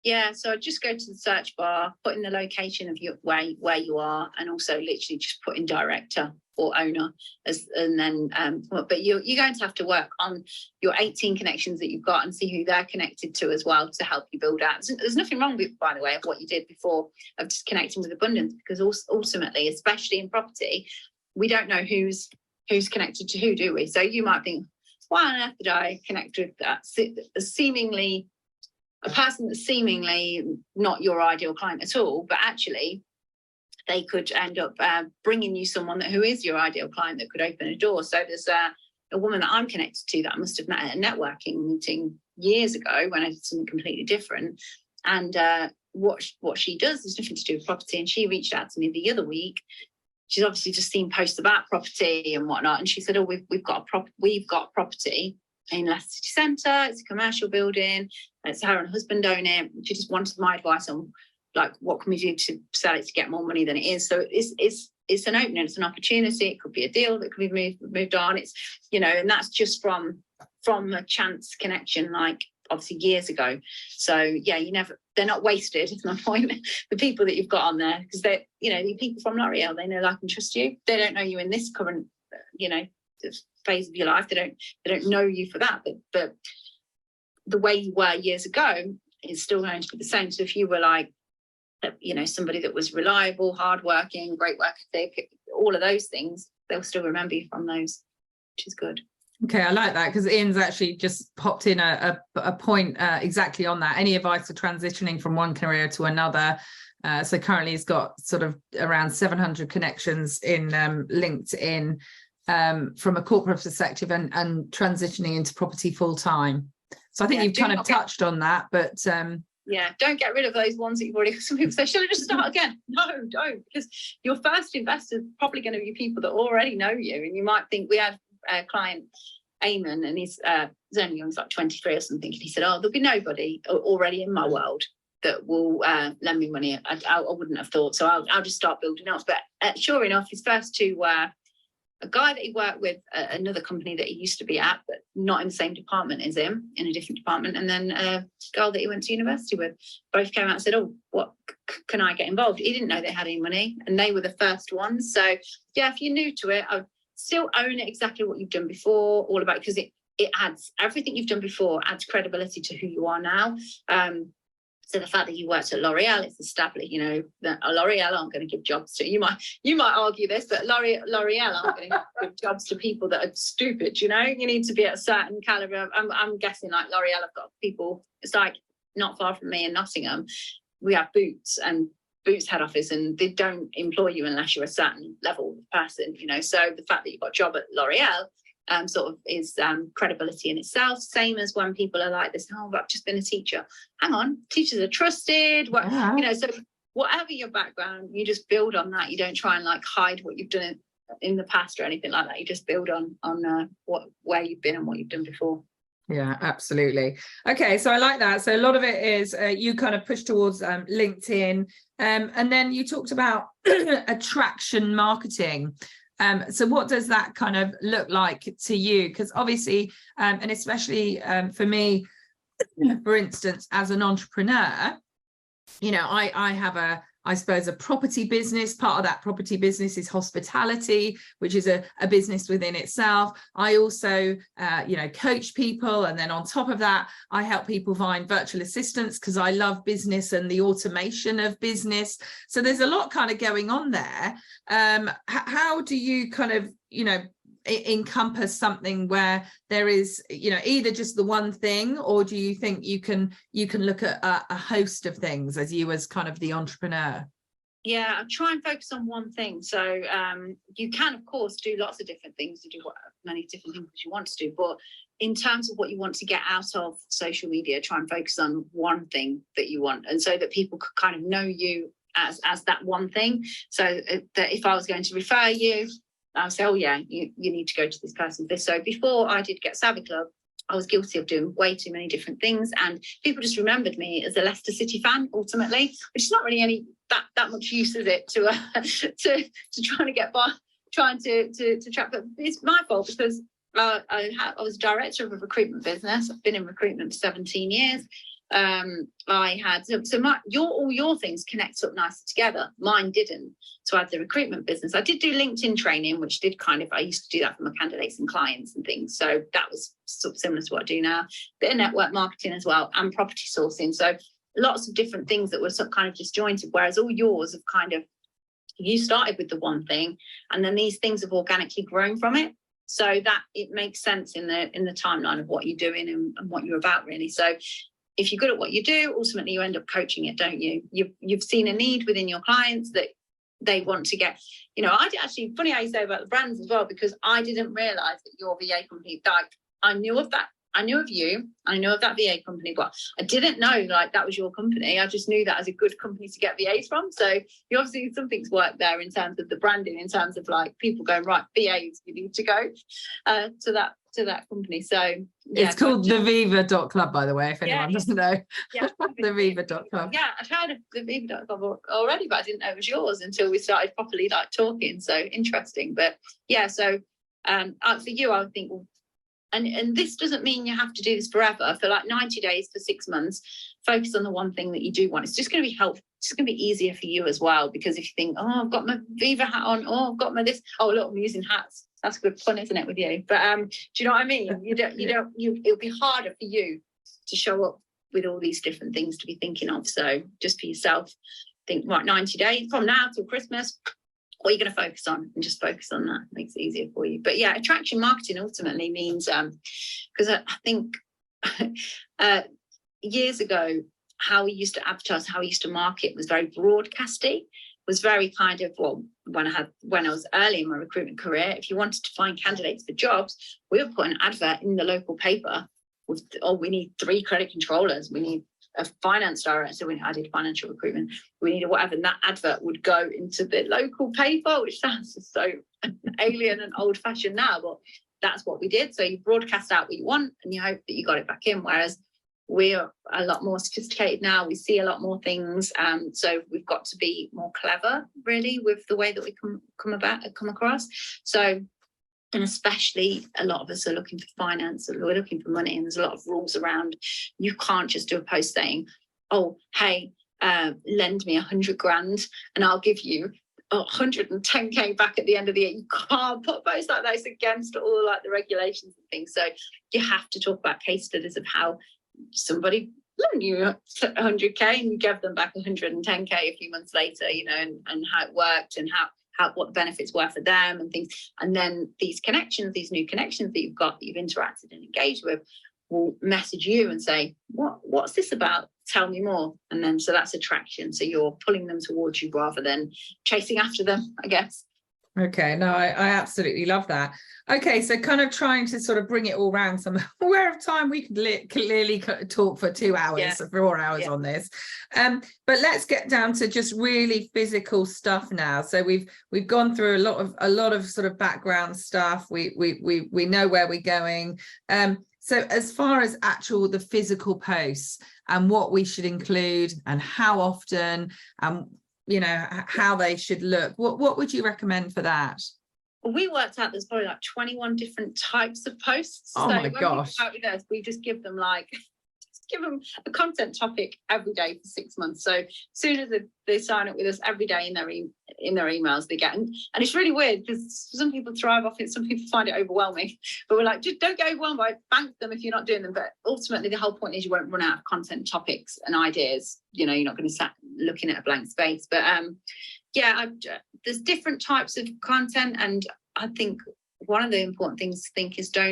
Yeah, so I'd just go to the search bar, put in the location of where you are, and also literally just put in director or owner, and then but you're going to have to work on your 18 connections that you've got and see who they're connected to as well to help you build out. There's nothing wrong with, by the way, of what you did before of just connecting with abundance, because ultimately, especially in property, we don't know who's connected to who, do we? So you might think, why on earth did I connect with that a person that's seemingly not your ideal client at all, but actually they could end up bringing you someone who is your ideal client that could open a door. So there's a woman that I'm connected to that I must have met at a networking meeting years ago when I did something completely different. And what she does is nothing to do with property. And she reached out to me the other week. She's obviously just seen posts about property and whatnot. And she said, "Oh, we've got a property in Leicester City Centre. It's a commercial building. It's her and husband own it. She just wanted my advice on, like, what can we do to sell it to get more money than it is." So it's an opening, it's an opportunity. It could be a deal that could be moved on. It's, you know, and that's just from a chance connection, like obviously years ago. So yeah, they're not wasted, is my point. The people that you've got on there, because they're, you know, the people from L'Oreal, they know, like, and trust you. They don't know you in this current, you know, phase of your life. They don't know you for that, but the way you were years ago is still going to be the same. So if you were like you know, somebody that was reliable, hardworking, great work ethic, all of those things, they'll still remember you from those, which is good. Okay, I like that, because Ian's actually just popped in a point exactly on that. Any advice for transitioning from one career to another? So currently he's got sort of around 700 connections in LinkedIn from a corporate perspective, and transitioning into property full time. So I think you've kind of touched on that, but yeah, don't get rid of those ones that you've already. Some people say, should I just start again? No, don't, because your first investor is probably going to be people that already know you, and you might think. We had a client, Eamon, and he's only young, he's like 23 or something, and he said, oh, there'll be nobody already in my world that will lend me money. I wouldn't have thought, so I'll just start building up. But sure enough, his first two were a guy that he worked with at another company that he used to be at, but not in the same department as him, in a different department, and then a girl that he went to university with. Both came out and said, oh, what can I get involved? He didn't know they had any money, and they were the first ones. So yeah, if you're new to it, I would still own it, exactly what you've done before, all about, because it adds, everything you've done before adds credibility to who you are now. So the fact that you worked at L'Oreal, it's established, you know, that L'Oreal aren't going to give jobs to, you might argue this, but L'Oreal aren't going to give jobs to people that are stupid, you know. You need to be at a certain caliber. I'm guessing like L'Oreal have got people, it's like not far from me in Nottingham, we have Boots and Boots head office, and they don't employ you unless you're a certain level of person, you know. So the fact that you've got a job at L'Oreal sort of is credibility in itself. Same as when people are like this, oh, I've just been a teacher. Hang on, teachers are trusted. What, you know, so whatever your background, you just build on that. You don't try and like hide what you've done in the past or anything like that. You just build on where you've been and what you've done before. Yeah, absolutely. Okay, so I like that. So a lot of it is you kind of push towards LinkedIn, and then you talked about attraction marketing. So what does that kind of look like to you? Because obviously, and especially for me, for instance, as an entrepreneur, you know, I have I suppose a property business. Part of that property business is hospitality, which is a business within itself. I also, you know, coach people. And then on top of that, I help people find virtual assistants because I love business and the automation of business. So there's a lot kind of going on there. How do you kind of, you know, encompass something where there is, you know, either just the one thing, or do you think you can look at a host of things as you as kind of the entrepreneur? Yeah, I try and focus on one thing. So you can, of course, do lots of different things, to do many different things that you want to do, but in terms of what you want to get out of social media, try and focus on one thing that you want, and so that people could kind of know you as that one thing. So that if I was going to refer you, I'll say, oh yeah, you need to go to this person. So before I did Get Savvy Club, I was guilty of doing way too many different things, and people just remembered me as a Leicester City fan ultimately, which is not really any that much use, is it, to trying to get by, trying to track. But it's my fault, because I was director of a recruitment business. I've been in recruitment for 17 years. I had all your things connect up nicely together. Mine didn't. So I had the recruitment business. I did do LinkedIn training, which did I used to do that for my candidates and clients and things. So that was sort of similar to what I do now. Bit of network marketing as well, and property sourcing. So lots of different things that were sort of kind of disjointed. Whereas all yours have kind of, you started with the one thing, and then these things have organically grown from it. So that it makes sense in the timeline of what you're doing and what you're about, really. So if you're good at what you do, ultimately you end up coaching it, don't you? You've seen a need within your clients that they want to get. You know, I actually, funny how you say about the brands as well, because I didn't realise that your VA company, like, I knew of that. I knew of you, I know of that VA company, but I didn't know like that was your company. I just knew that as a good company to get VAs from. So you obviously, something's worked there in terms of the branding, in terms of like people going, right, VAs, you need to go to that company. So yeah, it's called the Viva.club, by the way, if anyone doesn't know. Yeah, the Viva.club. Yeah, I'd heard of the Viva.club already, but I didn't know it was yours until we started properly like talking. So interesting. But yeah, so for you, I would think, well, and this doesn't mean you have to do this forever. For like 90 days, for 6 months, focus on the one thing that you do want. It's just going to be helpful. It's going to be easier for you as well, because if you think, oh, I've got my Viva hat on, oh, I've got my this, oh, look, I'm using hats. That's good fun, isn't it, with you? But do you know what I mean? It'll be harder for you to show up with all these different things to be thinking of. So just for yourself, think, right, 90 days from now till Christmas, what are you going to focus on? And just focus on that. Makes it easier for you. But yeah, attraction marketing ultimately means, because I think years ago, how we used to advertise, how we used to market was very broadcasty, was very kind of, well, when I was early in my recruitment career, if you wanted to find candidates for jobs, we would put an advert in the local paper with, oh, we need 3 credit controllers, we need a finance director, I did financial recruitment, we needed whatever, and that advert would go into the local paper, which sounds so alien and old-fashioned now, but that's what we did. So you broadcast out what you want and you hope that you got it back in, whereas we're a lot more sophisticated now. We see a lot more things, so we've got to be more clever, really, with the way that we come across. So, and especially a lot of us are looking for finance, and we're looking for money, and there's a lot of rules around. You can't just do a post saying, "Oh, hey, lend me 100 grand, and I'll give you 110k back at the end of the year." You can't put posts like that. It's against all like the regulations and things. So you have to talk about case studies of how somebody loaned you 100k and you gave them back 110k a few months later, you know, and how it worked and how what the benefits were for them and things. And then these connections, these new connections that you've got, that you've interacted and engaged with, will message you and say, what's this about? Tell me more. And then so that's attraction. So you're pulling them towards you rather than chasing after them, I guess. Okay, no, I absolutely love that. Okay, so kind of trying to sort of bring it all round. Some aware of time, we could clearly talk for 2 hours, 4 hours on this. But let's get down to just really physical stuff now. So we've gone through a lot of sort of background stuff. We know where we're going. So as far as the physical posts and what we should include and how often, you know, how they should look, what would you recommend for that? Well, we worked out there's probably like 21 different types of posts. Oh, so my gosh. We just give them a content topic every day for 6 months. So as soon as they sign up with us every day in their emails they get, and it's really weird because some people thrive off it, some people find it overwhelming, but we're like, just don't get overwhelmed by it. Bank them if you're not doing them. But ultimately the whole point is you won't run out of content topics and ideas. You know, you're not going to start looking at a blank space. But there's different types of content, and I think one of the important things to think is we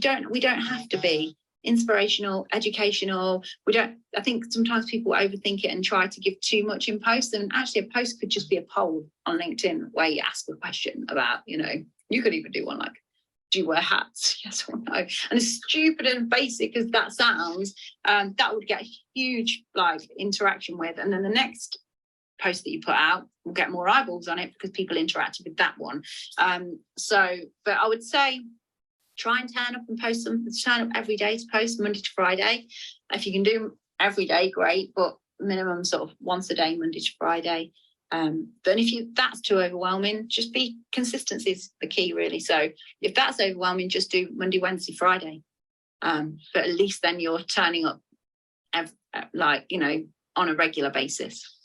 don't have to be inspirational, educational. I think sometimes people overthink it and try to give too much in posts, and actually a post could just be a poll on LinkedIn where you ask a question about, you know, you could even do one like, do you wear hats? Yes or no? And as stupid and basic as that sounds, that would get huge like interaction with, and then the next post that you put out will get more eyeballs on it because people interacted with that one. But I would say try and turn up and post them. Turn up every day to post, Monday to Friday. If you can do every day, great, but minimum sort of once a day, Monday to Friday. But if that's too overwhelming, just be consistency is the key, really. So if that's overwhelming, just do Monday, Wednesday, Friday. But at least then you're turning up on a regular basis.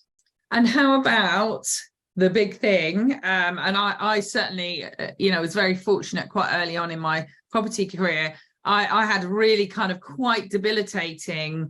And how about the big thing? And I certainly, was very fortunate quite early on in my property career. I had really kind of quite debilitating,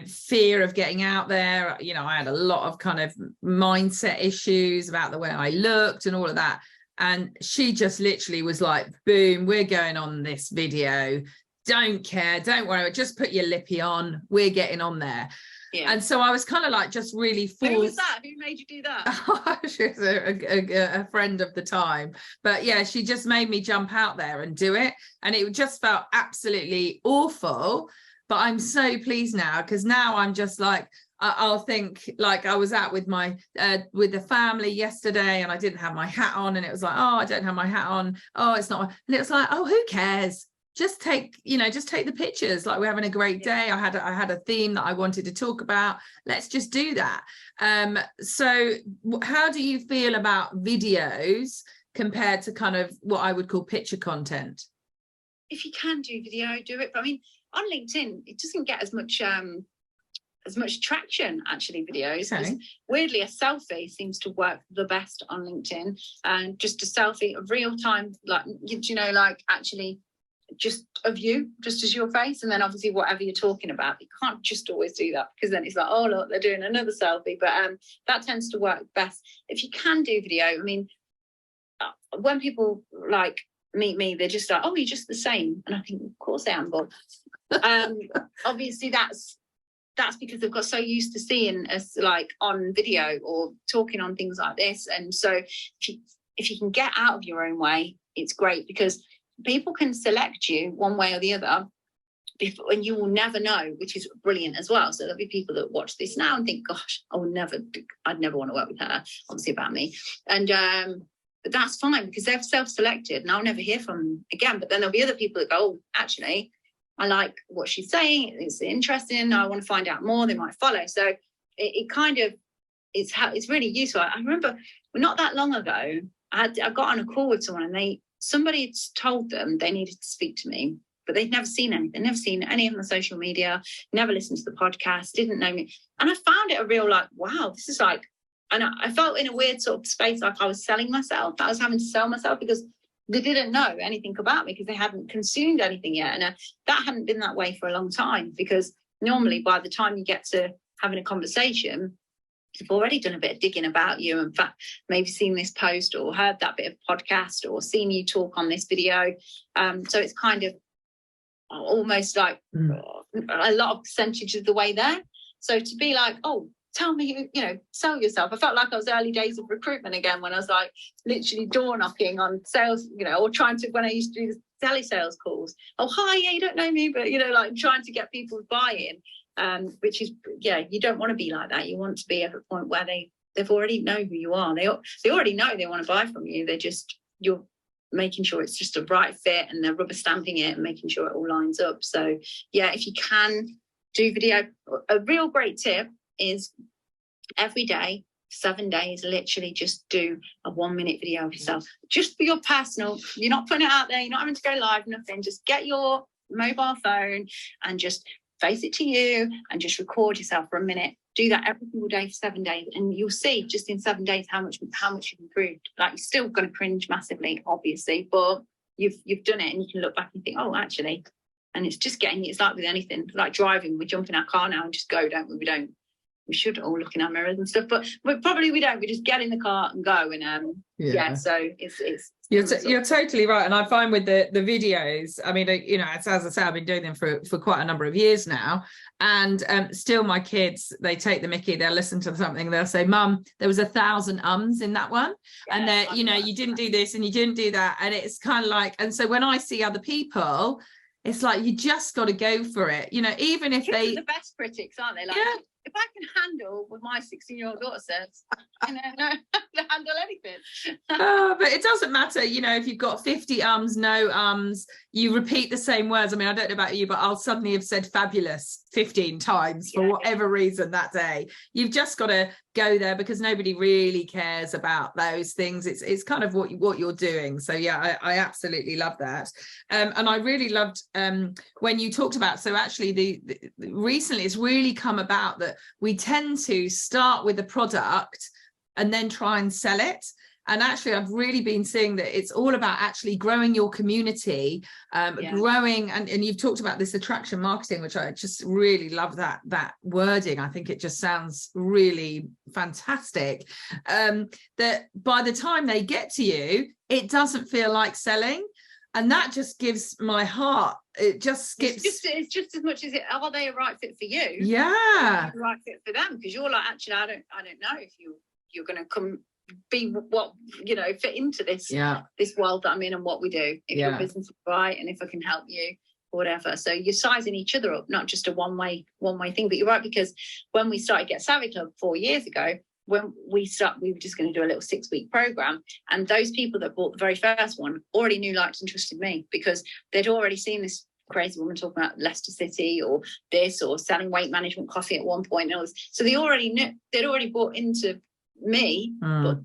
fear of getting out there. I had a lot of kind of mindset issues about the way I looked and all of that. And she just literally was like, boom, we're going on this video. Don't care. Don't worry. Just put your lippy on. We're getting on there. Yeah. And so I was kind of like just really forced. Who was that? Who made you do that? She was a friend of the time. But yeah, she just made me jump out there and do it. And it just felt absolutely awful. But I'm so pleased now, because now I'm just like, I'll think like I was out with with the family yesterday and I didn't have my hat on, and it was like, oh, I don't have my hat on. Oh, it's not. And it was like, oh, who cares? Just take the pictures. Like, we're having a great day. I had a theme that I wanted to talk about. Let's just do that. So how do you feel about videos compared to kind of what I would call picture content? If you can do video, do it. But I mean, on LinkedIn, it doesn't get as much traction, actually, videos. Okay. Weirdly, a selfie seems to work the best on LinkedIn, and just a selfie of real time, like, actually just of you, just as your face, and then obviously whatever you're talking about. You can't just always do that, because then it's like, oh look, they're doing another selfie. But that tends to work best. If you can do video, I mean, when people like meet me, they're just like, oh, you're just the same, and I think, of course I am, but obviously that's because they've got so used to seeing us like on video or talking on things like this. And so if you can get out of your own way, it's great, because people can select you one way or the other before, and you will never know, which is brilliant as well. So there'll be people that watch this now and think, gosh, I'd never want to work with her, obviously about me. And but that's fine, because they've self-selected and I'll never hear from them again. But then there'll be other people that go, oh, actually, I like what she's saying, it's interesting, I want to find out more, they might follow. So it kind of, it's really useful. I remember not that long ago, I got on a call with someone, and somebody had told them they needed to speak to me, but they'd never seen anything, never seen any of my social media, never listened to the podcast, didn't know me. And I found it a real like, wow, this is like, and I felt in a weird sort of space, like I was selling myself. I was having to sell myself, because they didn't know anything about me, because they hadn't consumed anything yet. And that hadn't been that way for a long time, because normally by the time you get to having a conversation, you've already done a bit of digging about you. In fact, maybe seen this post or heard that bit of podcast or seen you talk on this video. So it's kind of almost like a lot of percentage of the way there. So to be like, oh, tell me, sell yourself. I felt like I was early days of recruitment again, when I was like literally door knocking on sales, or trying to, when I used to do the telesales calls. Oh, hi, yeah, you don't know me, but, like trying to get people to buy in, which is, you don't want to be like that. You want to be at a point where they've already know who you are. They already know they want to buy from you. You're making sure it's just a right fit, and they're rubber stamping it and making sure it all lines up. So, yeah, if you can do video, a real great tip is every day, 7 days, literally just do a 1-minute video of yourself, just for your personal. You're not putting it out there, you're not having to go live, nothing. Just get your mobile phone and just face it to you and just record yourself for a minute. Do that every single day for 7 days, and you'll see just in 7 days how much you've improved. Like, you're still going to cringe massively, obviously, but you've done it, and you can look back and think, oh, actually. And it's just it's like with anything, like driving. We jump in our car now and just go, don't we? We should all look in our mirrors and stuff, but probably we don't. We just get in the car and go, and so it's you're totally right. And I find with the videos, I mean, as I say, I've been doing them for quite a number of years now, and still my kids, they take the mickey, they'll listen to something, they'll say, Mum, there was 1,000 ums in that one, and they're, you didn't do this and you didn't do that, and it's kind of like, and so when I see other people, it's like, you just got to go for it, even if they're the best critics, aren't they? Like, if I can handle what my 16-year-old daughter says, no, I can handle anything. But it doesn't matter, if you've got 50 ums, no ums, you repeat the same words. I mean, I don't know about you, but I'll suddenly have said fabulous 15 times for whatever reason that day. You've just got to go there, because nobody really cares about those things. It's kind of what you're doing. So yeah, I absolutely love that. And I really loved when you talked about, so actually the recently it's really come about that we tend to start with a product and then try and sell it. And actually, I've really been seeing that it's all about actually growing your community, growing, and you've talked about this attraction marketing, which I just really love that wording. I think it just sounds really fantastic. That by the time they get to you, it doesn't feel like selling. And that just gives my heart, it just skips. It's just as much as are they a right fit for you? Yeah. A right fit for them, because you're like, actually, I don't know if you're going to come be what fit into this world that I'm in and what we do. If your business is right, and if I can help you, or whatever. So you're sizing each other up, not just a one way thing. But you're right, because when we started Get Savvy Club 4 years ago, when we were just going to do a little 6-week program, and those people that bought the very first one already knew, liked, and trusted me, because they'd already seen this crazy woman talking about Leicester City or this, or selling weight management coffee at one point, and all this. So they already knew, they'd already bought into me, but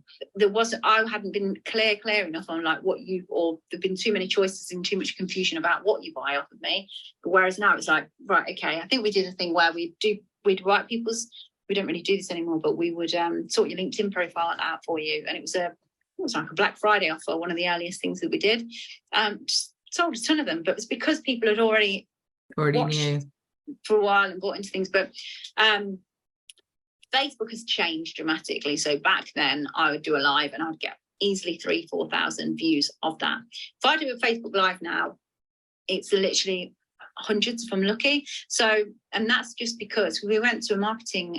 I hadn't been clear enough on like what there'd been too many choices and too much confusion about what you buy off of me. But whereas now it's like, right, okay, I think we did a thing where we'd write people's, we don't really do this anymore, but we would sort your LinkedIn profile out for you, and it was like a Black Friday offer, one of the earliest things that we did. sold a ton of them, but it's because people had already knew for a while and bought into things. But Facebook has changed dramatically. So back then I would do a live and I'd get easily 3,000-4,000 views of that. If I do a Facebook live now, it's literally hundreds if I'm lucky. So, and that's just because we went to a marketing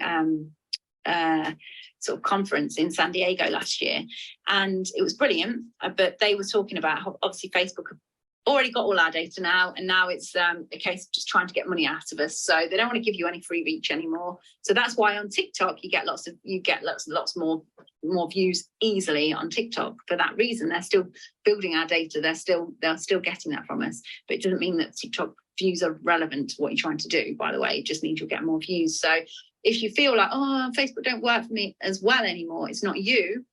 sort of conference in San Diego last year, and it was brilliant. But they were talking about how obviously Facebook have already got all our data now, and now it's a case of just trying to get money out of us. So they don't want to give you any free reach anymore. So that's why on TikTok you get lots more views easily on TikTok. For that reason, they're still building our data. They're still getting that from us. But it doesn't mean that TikTok views are relevant to what you're trying to do, by the way. It just means you'll get more views. So if you feel like, oh, Facebook don't work for me as well anymore, it's not you,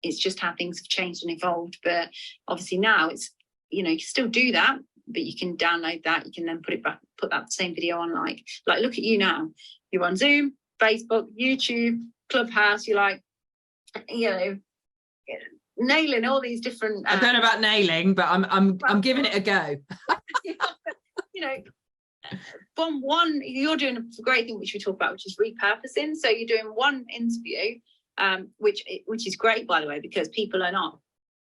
it's just how things have changed and evolved. But obviously now it's, you know, you can still do that, but you can download that, you can then put that same video on, like look at you now, you're on Zoom, Facebook, YouTube, Clubhouse, you're like, you know, nailing all these different I don't know about nailing, but I'm giving it a go. You know, one you're doing a great thing which we talk about, which is repurposing. So you're doing one interview, which is great, by the way, because people are not,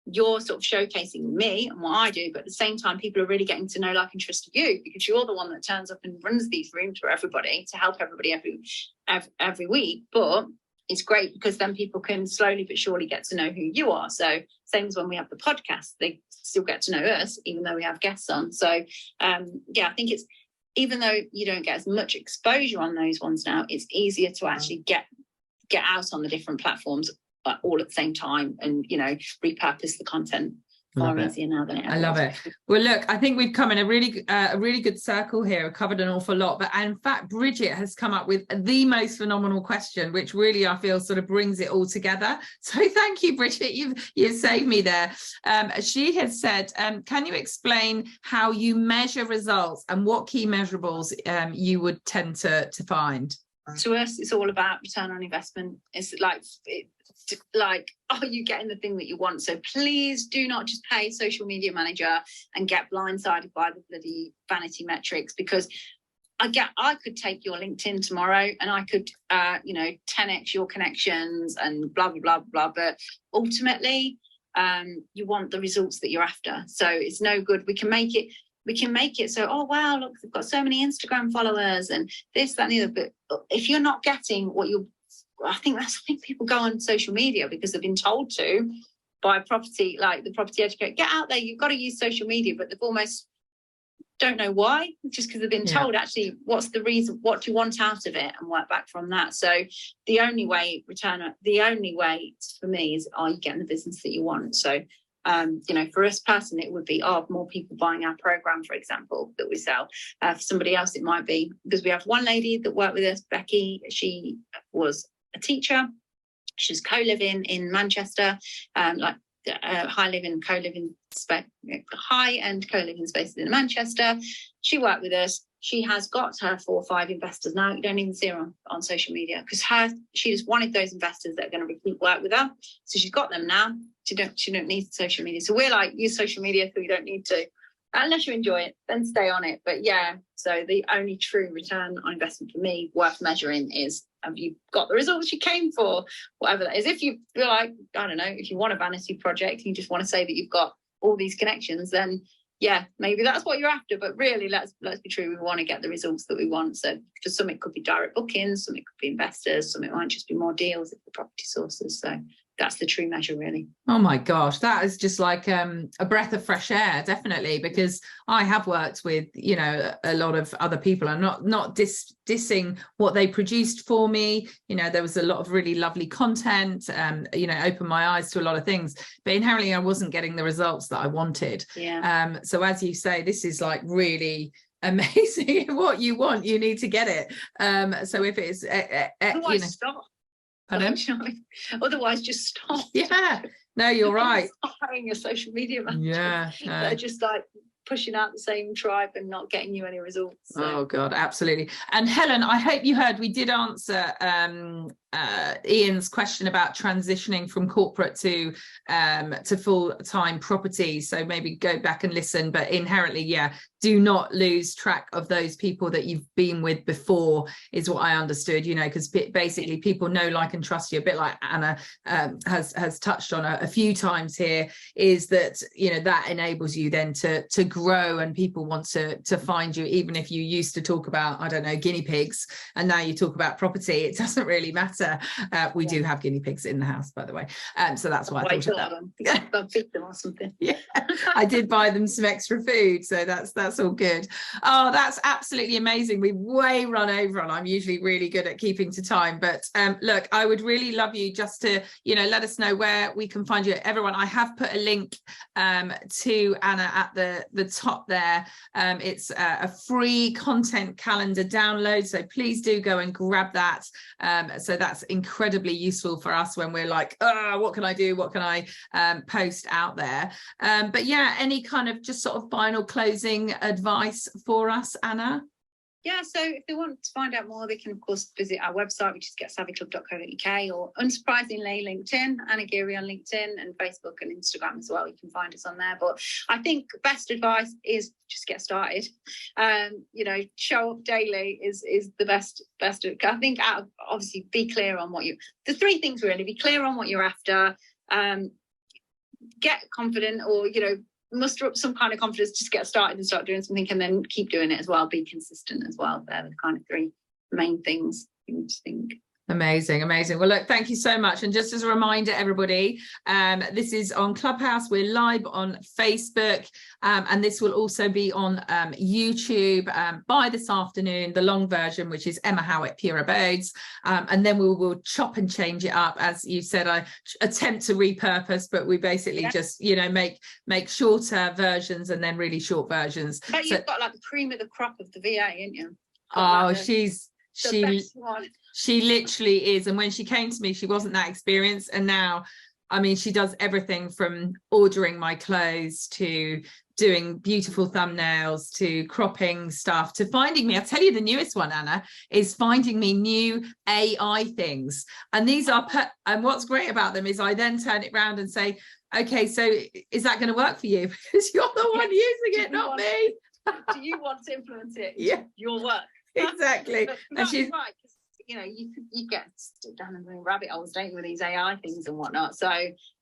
you're sort of showcasing me and what I do, but at the same time people are really getting to know, like, and trust you, because you're the one that turns up and runs these rooms for everybody to help everybody every week. But it's great because then people can slowly but surely get to know who you are. So same as when we have the podcast, they still get to know us even though we have guests on. So I think it's, even though you don't get as much exposure on those ones now, it's easier to actually get out on the different platforms all at the same time, and, you know, repurpose the content far easier now than it ever I love it. Well, look, I think we've come in a really good circle here, covered an awful lot, but in fact Bridget has come up with the most phenomenal question, which really I feel sort of brings it all together. So thank you, Bridget, you've saved me there. She has said, can you explain how you measure results and what key measurables you would tend to find? To us, it's all about return on investment. It's like, are you getting the thing that you want? So please do not just pay a social media manager and get blindsided by the bloody vanity metrics, because I could take your LinkedIn tomorrow and I could 10x your connections and blah blah blah blah, but ultimately you want the results that you're after. So it's no good. We can make it so, oh wow, look, they've got so many Instagram followers and this, that and the other, but if you're not getting what I think people go on social media because they've been told to by property, like the property educator, get out there, you've got to use social media, but they've almost don't know why, just because they've been told, actually, what's the reason, what do you want out of it, and work back from that. So the only way for me is, are you getting the business that you want? So for us personally, it would be more people buying our program, for example, that we sell. For somebody else, it might be, because we have one lady that worked with us, Becky. She was a teacher. She's co-living in Manchester, high-end co-living spaces in Manchester. She worked with us. She has got her 4 or 5 investors now. You don't even see her on social media, because she just wanted those investors that are going to repeat work with her. So she's got them now. She don't need social media. So we're like, use social media so you don't need to. Unless you enjoy it, then stay on it. But yeah, so the only true return on investment for me worth measuring is, have you got the results you came for? Whatever that is. If you feel like, I don't know, if you want a vanity project, you just want to say that you've got all these connections, then yeah, maybe that's what you're after. But really, let's be true. We want to get the results that we want. So for some, it could be direct bookings, some it could be investors, some it might just be more deals if the property sources. So that's the true measure, really. Oh my gosh, that is just like a breath of fresh air, definitely, because I have worked with, a lot of other people. I'm not dissing what they produced for me. There was a lot of really lovely content, opened my eyes to a lot of things, but inherently I wasn't getting the results that I wanted. Yeah. So as you say, this is like really amazing. What you want, you need to get it. So if it's stop. Pardon? Otherwise, just stop. Yeah, no, you're right. Stop hiring your social media manager. Yeah, they're just like pushing out the same tribe and not getting you any results. So. Oh God, absolutely. And Helen, I hope you heard we did answer Ian's question about transitioning from corporate to full-time property. So maybe go back and listen, but inherently, yeah, do not lose track of those people that you've been with before, is what I understood, you know, because basically people know, like, and trust you, a bit like Anna has touched on a few times here, is that, you know, that enables you then to grow, and people want to find you, even if you used to talk about, I don't know, guinea pigs, and now you talk about property. It doesn't really matter. We do have guinea pigs in the house, by the way, so that's why I thought of that. I'll feed them or something. Yeah, I did buy them some extra food, so that's all good. Oh, that's absolutely amazing. We've way run over, and I'm usually really good at keeping to time, but look, I would really love you just to, you know, let us know where we can find you. Everyone, I have put a link to Anna at the top there. It's a free content calendar download, so please do go and grab that. So that's incredibly useful for us when we're like, oh, what can I do, what can I post out there? But yeah, any kind of just sort of final closing advice for us, Anna? Yeah, so if they want to find out more, they can, of course, visit our website, which is getsavvyclub.co.uk, or unsurprisingly, LinkedIn, Anna Geary on LinkedIn, and Facebook and Instagram as well. You can find us on there. But I think best advice is just get started. You know, show up daily is the best. I think, obviously, be clear on the three things really: be clear on what you're after, get confident, or, you know, muster up some kind of confidence, just get started and start doing something, and then keep doing it as well. Be consistent as well. They're the kind of three main things you need to think. Amazing. Well, look, thank you so much. And just as a reminder, everybody, this is on Clubhouse. We're live on Facebook, and this will also be on YouTube by this afternoon, the long version, which is Emma Howitt, Pure Abodes. And then we will chop and change it up. As you said, I attempt to repurpose, but we basically just, you know, make shorter versions and then really short versions. But you've got like the cream of the crop of the VA, ain't you? Oh, she literally is. And when she came to me, she wasn't that experienced, and now, I mean, she does everything from ordering my clothes to doing beautiful thumbnails to cropping stuff to finding me. I'll tell you, the newest one, Anna, is finding me new AI things, and these are and what's great about them is I then turn it around and say, okay, so is that going to work for you? Because you're the one using it, not me. Do you want to implement it? Yeah, your work. Exactly. And she's right, because, you know, you get stuck down in the rabbit holes, don't you, with these AI things and whatnot. So,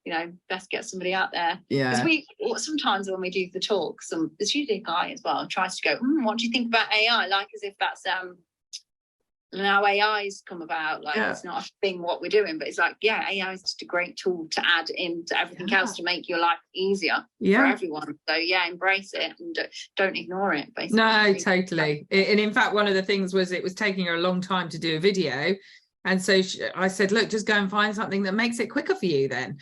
you know, best get somebody out there. Yeah. Because sometimes when we do the talks, there's usually a guy as well tries to go, what do you think about AI? Like, as if that's now AI's come about, like, it's not a thing what we're doing, but it's like, yeah, AI is just a great tool to add into everything else to make your life easier for everyone. So yeah, embrace it and don't ignore it, basically. No, totally. And in fact, one of the things was, it was taking her a long time to do a video, and so I said, look, just go and find something that makes it quicker for you then.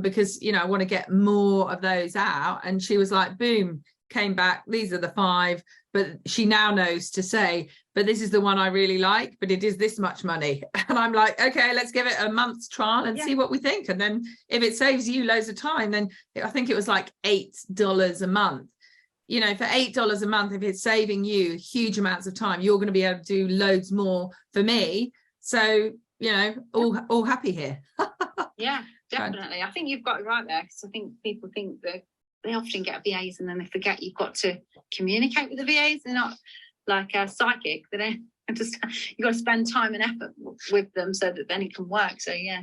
Because, you know, I want to get more of those out. And she was like, boom, came back, these are the 5, but she now knows to say, but this is the one I really like, but it is this much money. And I'm like, okay, let's give it a month's trial and see what we think. And then if it saves you loads of time, then I think it was like $8 a month. You know, for $8 a month, if it's saving you huge amounts of time, you're going to be able to do loads more for me. So, you know, all happy here. Yeah, definitely. I think you've got it right there, because I think people think that they often get VAs and then they forget you've got to communicate with the VAs. They're not like a psychic. They don't understand. You've got to spend time and effort with them so that then it can work. So yeah.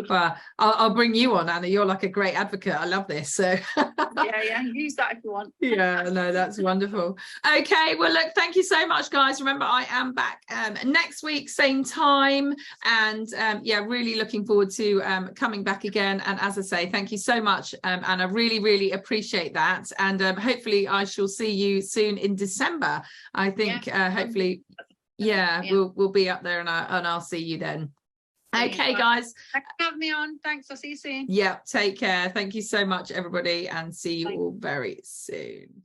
Well, I'll bring you on, Anna. You're like a great advocate. I love this. So yeah, use that if you want. Yeah, no, that's wonderful. Okay, well, look, thank you so much, guys. Remember, I am back next week, same time, and yeah, really looking forward to coming back again. And as I say, thank you so much, Anna. Really appreciate that, and hopefully I shall see you soon in December. I think hopefully we'll be up there, and I'll see you then. Okay, guys. Thanks for having me on. Thanks. I'll see you soon. Yeah, take care. Thank you so much, everybody, and see you all very soon.